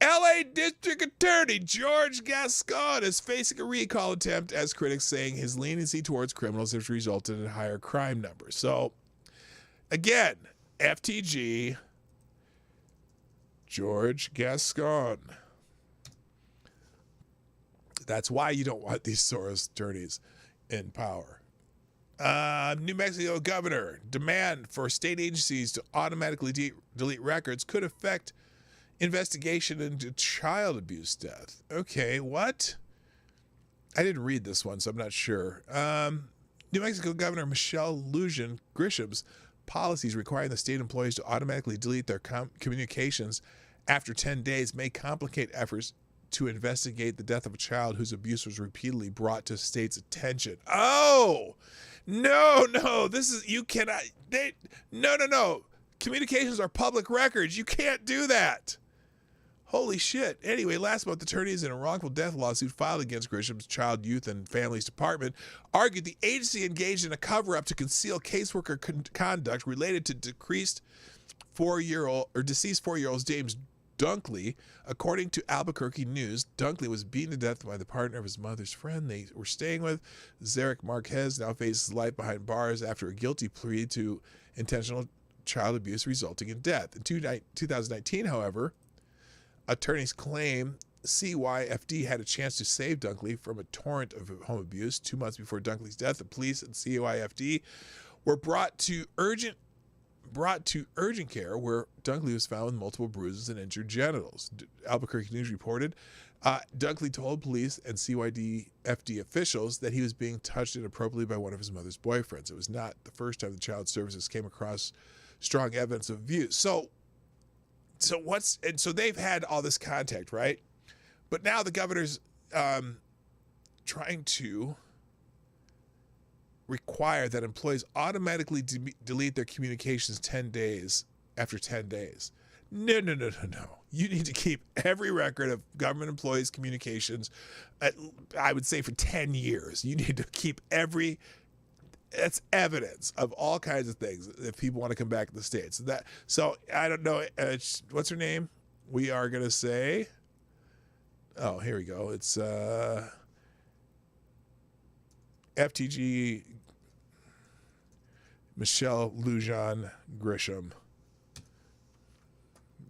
L.A. District Attorney George Gascon is facing a recall attempt, as critics saying his leniency towards criminals has resulted in higher crime numbers. So, again, FTG, George Gascon. That's why you don't want these Soros attorneys in power. New Mexico governor, demand for state agencies to automatically delete records could affect investigation into child abuse death. Okay, what? I didn't read this one, so I'm not sure. New Mexico Governor Michelle Lujan Grisham's policies requiring the state employees to automatically delete their communications after 10 days may complicate efforts to investigate the death of a child whose abuse was repeatedly brought to state's attention. Oh, no, this is, you cannot, no. Communications are public records. You can't do that. Holy shit. Anyway, last month, attorneys in a wrongful death lawsuit filed against Grisham's Child, Youth, and Families Department argued the agency engaged in a cover-up to conceal caseworker conduct related to deceased 4-year-old James Dunkley. According to Albuquerque News, Dunkley was beaten to death by the partner of his mother's friend they were staying with. Zarek Marquez now faces life behind bars after a guilty plea to intentional child abuse resulting in death. In 2019, however, attorneys claim CYFD had a chance to save Dunkley from a torrent of home abuse. 2 months before Dunkley's death, the police and CYFD were brought to urgent care, where Dunkley was found with multiple bruises and injured genitals. Albuquerque News reported Dunkley told police and CYFD officials that he was being touched inappropriately by one of his mother's boyfriends. It was not the first time the child services came across strong evidence of abuse. So they've had all this contact, right? But now the governor's trying to require that employees automatically delete their communications 10 days after 10 days. No. You need to keep every record of government employees' communications, I would say, for 10 years. You need to keep that's evidence of all kinds of things if people want to come back to the States. So I don't know. What's her name? We are going to say, oh, here we go. It's FTG Michelle Lujan Grisham.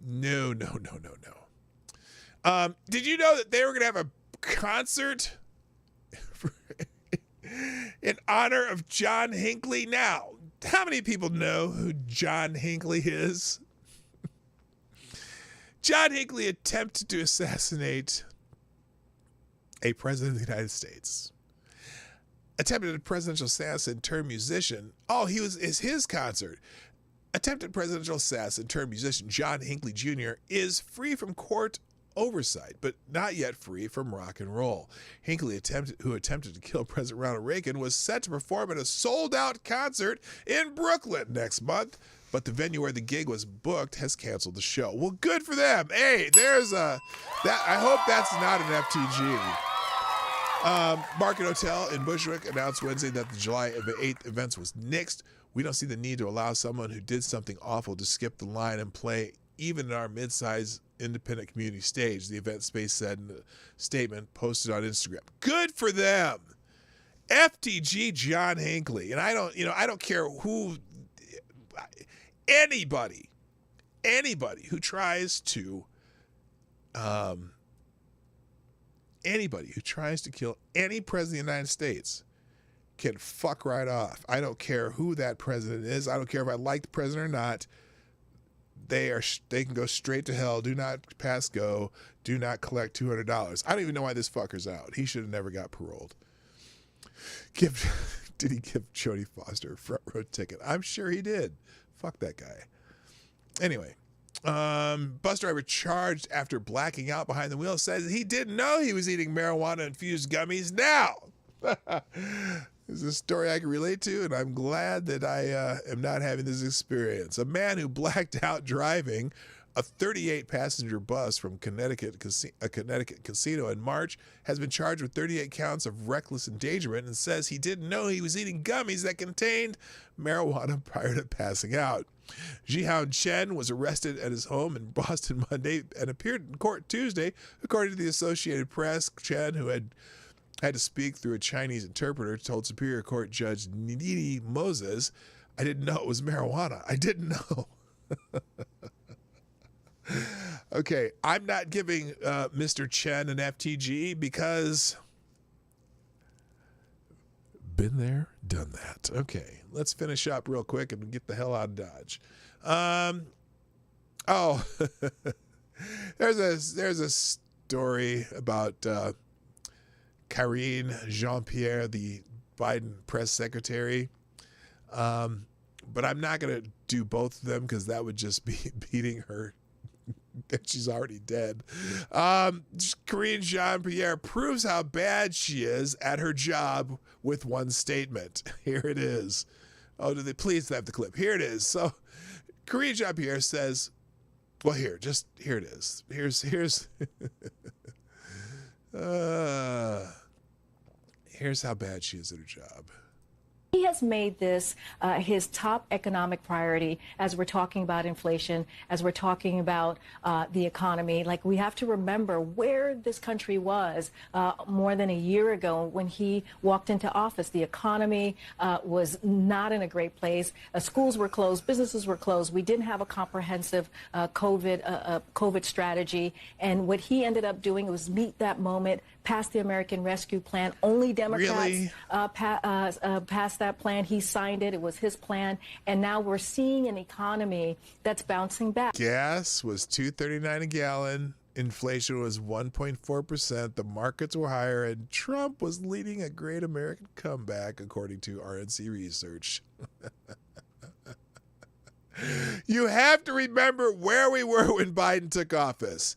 No. Did you know that they were going to have a concert in honor of John Hinckley? Now, how many people know who John Hinckley is? John Hinckley attempted to assassinate a president of the United States. Attempted presidential assassin turned musician. Oh, is his concert. Attempted presidential assassin turned musician John Hinckley Jr. is free from court oversight, but not yet free from rock and roll. Hinckley, who attempted to kill President Ronald Reagan, was set to perform at a sold-out concert in Brooklyn next month, but the venue where the gig was booked has canceled the show. Well, good for them. Hey, I hope that's not an FTG. Market Hotel in Bushwick announced Wednesday that the July 8th events was nixed. We don't see the need to allow someone who did something awful to skip the line and play even in our mid-sized independent community stage, the event space said in a statement posted on Instagram. Good for them. FTG John Hinckley. And I don't care who, anybody who tries to kill any president of the United States can fuck right off. I don't care who that president is. I don't care if I like the president or not. they can go straight to hell. Do not pass go. Do not collect $200. I don't even know why this fucker's out. He should have never got paroled. Did he give Jodie Foster a front row ticket? I'm sure he did. Fuck that guy. Anyway, bus driver charged after blacking out behind the wheel says he didn't know he was eating marijuana-infused gummies. Now, this is a story I can relate to, and I'm glad that I am not having this experience. A man who blacked out driving a 38-passenger bus from a Connecticut casino in March has been charged with 38 counts of reckless endangerment and says he didn't know he was eating gummies that contained marijuana prior to passing out. Jihan Chen was arrested at his home in Boston Monday and appeared in court Tuesday, according to the Associated Press. Chen, who had to speak through a Chinese interpreter, told Superior Court Judge Nidhi Moses, "I didn't know it was marijuana. I didn't know." Okay, I'm not giving Mr. Chen an FTG because been there, done that. Okay, let's finish up real quick and get the hell out of Dodge. There's a story about Karine Jean-Pierre, the Biden press secretary. But I'm not going to do both of them because that would just be beating her. She's already dead. Karine Jean-Pierre proves how bad she is at her job with one statement. Here it is. Oh, do they please have the clip? Here it is. So Karine Jean-Pierre says, well, here it is. Here's here's how bad she is at her job. He has made this his top economic priority as we're talking about inflation, as we're talking about the economy. Like, we have to remember where this country was more than a year ago when he walked into office. The economy was not in a great place. Schools were closed, businesses were closed. We didn't have a comprehensive COVID strategy. And what he ended up doing was meet that moment, pass the American Rescue Plan. Only Democrats passed that plan. He signed it. It was his plan. And now we're seeing an economy that's bouncing back. Gas was $2.39 a gallon. Inflation was 1.4%. The markets were higher, and Trump was leading a great American comeback, according to RNC research. You have to remember where we were when Biden took office.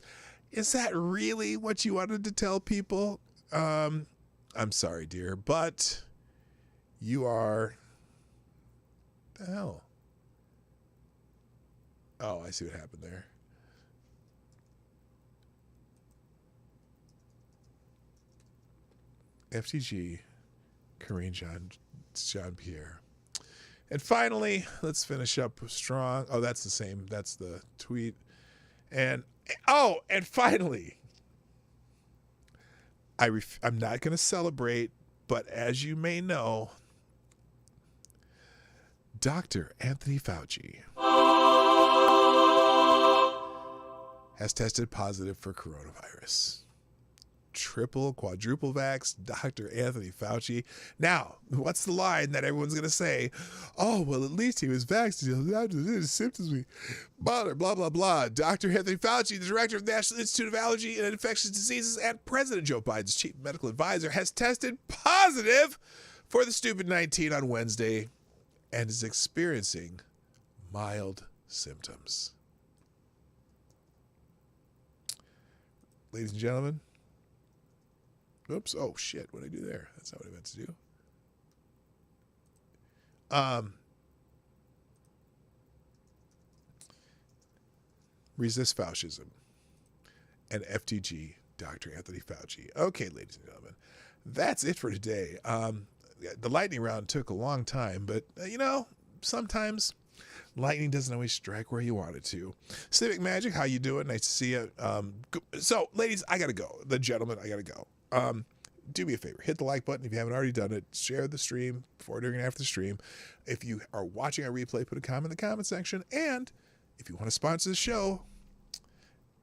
Is that really what you wanted to tell people? I'm sorry, dear, but you are... the hell? Oh, I see what happened there. FTG, Karine Jean-Pierre. And finally, let's finish up strong. Oh, that's the same. That's the tweet. And finally, I'm not going to celebrate, but as you may know, Dr. Anthony Fauci has tested positive for coronavirus. Triple, quadruple vax, Dr. Anthony Fauci. Now, what's the line that everyone's going to say? Oh, well, at least he was vaccinated. His symptoms, blah, blah, blah, blah. Dr. Anthony Fauci, the director of the National Institute of Allergy and Infectious Diseases and President Joe Biden's chief medical advisor, has tested positive for the stupid 19 on Wednesday and is experiencing mild symptoms. Ladies and gentlemen, oops. Oh, shit. What did I do there? That's not what I meant to do. Resist Faucism and FTG, Dr. Anthony Fauci. Okay, ladies and gentlemen, that's it for today. The lightning round took a long time, but, sometimes lightning doesn't always strike where you want it to. Civic Magic, how you doing? Nice to see you. So, ladies, I got to go. The gentlemen, I got to go. Do me a favor, hit the like button if you haven't already done it. Share the stream before, during, and after the stream. If you are watching our replay, put a comment in the comment section. And if you want to sponsor the show,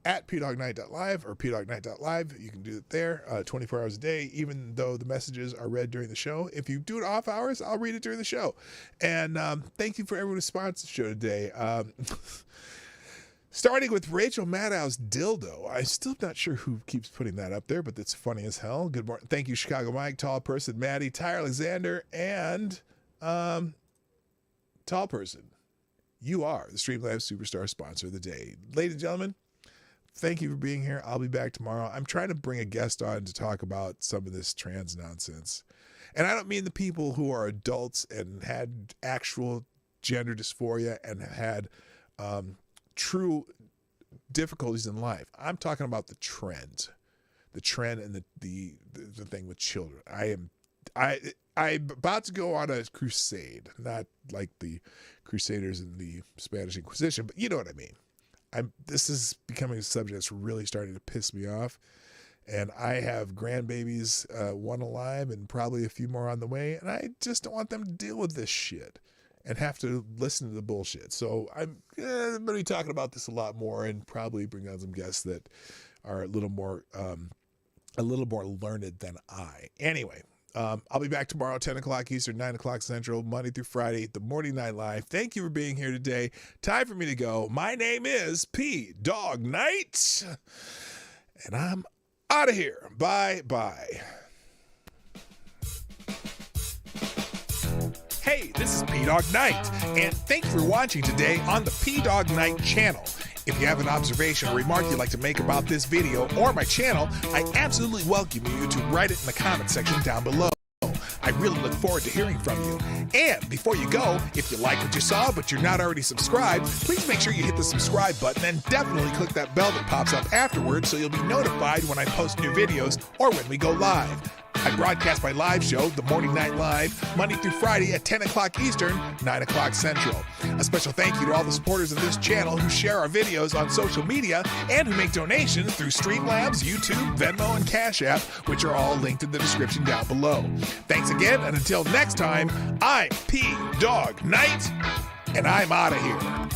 at pdognight.live or pdognight.live, you can do it there 24 hours a day, even though the messages are read during the show. If you do it off hours, I'll read it during the show. And thank you for everyone who sponsored the show today. Starting with Rachel Maddow's dildo. I'm still not sure who keeps putting that up there, but that's funny as hell. Good morning. Thank you, Chicago Mike, Tall Person, Maddie, Tyre Alexander, and Tall Person. You are the Streamlabs Superstar sponsor of the day. Ladies and gentlemen, thank you for being here. I'll be back tomorrow. I'm trying to bring a guest on to talk about some of this trans nonsense. And I don't mean the people who are adults and had actual gender dysphoria and had true difficulties in life. I'm talking about the trend and the thing with children. I'm about to go on a crusade, not like the Crusaders in the Spanish Inquisition, but you know what I mean. This is becoming a subject that's really starting to piss me off. And I have grandbabies, one alive and probably a few more on the way. And I just don't want them to deal with this shit and have to listen to the bullshit. So I'm going to be talking about this a lot more and probably bring on some guests that are a little more learned than I. Anyway, I'll be back tomorrow, 10 o'clock Eastern, 9 o'clock Central, Monday through Friday, the Morning Night Live. Thank you for being here today. Time for me to go. My name is Dog Night, and I'm out of here. Bye-bye. Hey, this is Dog Night, and thank you for watching today on the Dog Night channel. If you have an observation or remark you'd like to make about this video or my channel, I absolutely welcome you to write it in the comment section down below. I really look forward to hearing from you. And before you go, if you like what you saw but you're not already subscribed, please make sure you hit the subscribe button and definitely click that bell that pops up afterwards so you'll be notified when I post new videos or when we go live. I broadcast my live show, The Morning Night Live, Monday through Friday at 10 o'clock Eastern, 9 o'clock Central. A special thank you to all the supporters of this channel who share our videos on social media and who make donations through Streamlabs, YouTube, Venmo, and Cash App, which are all linked in the description down below. Thanks again, and until next time, I'm Dog Night, and I'm out of here.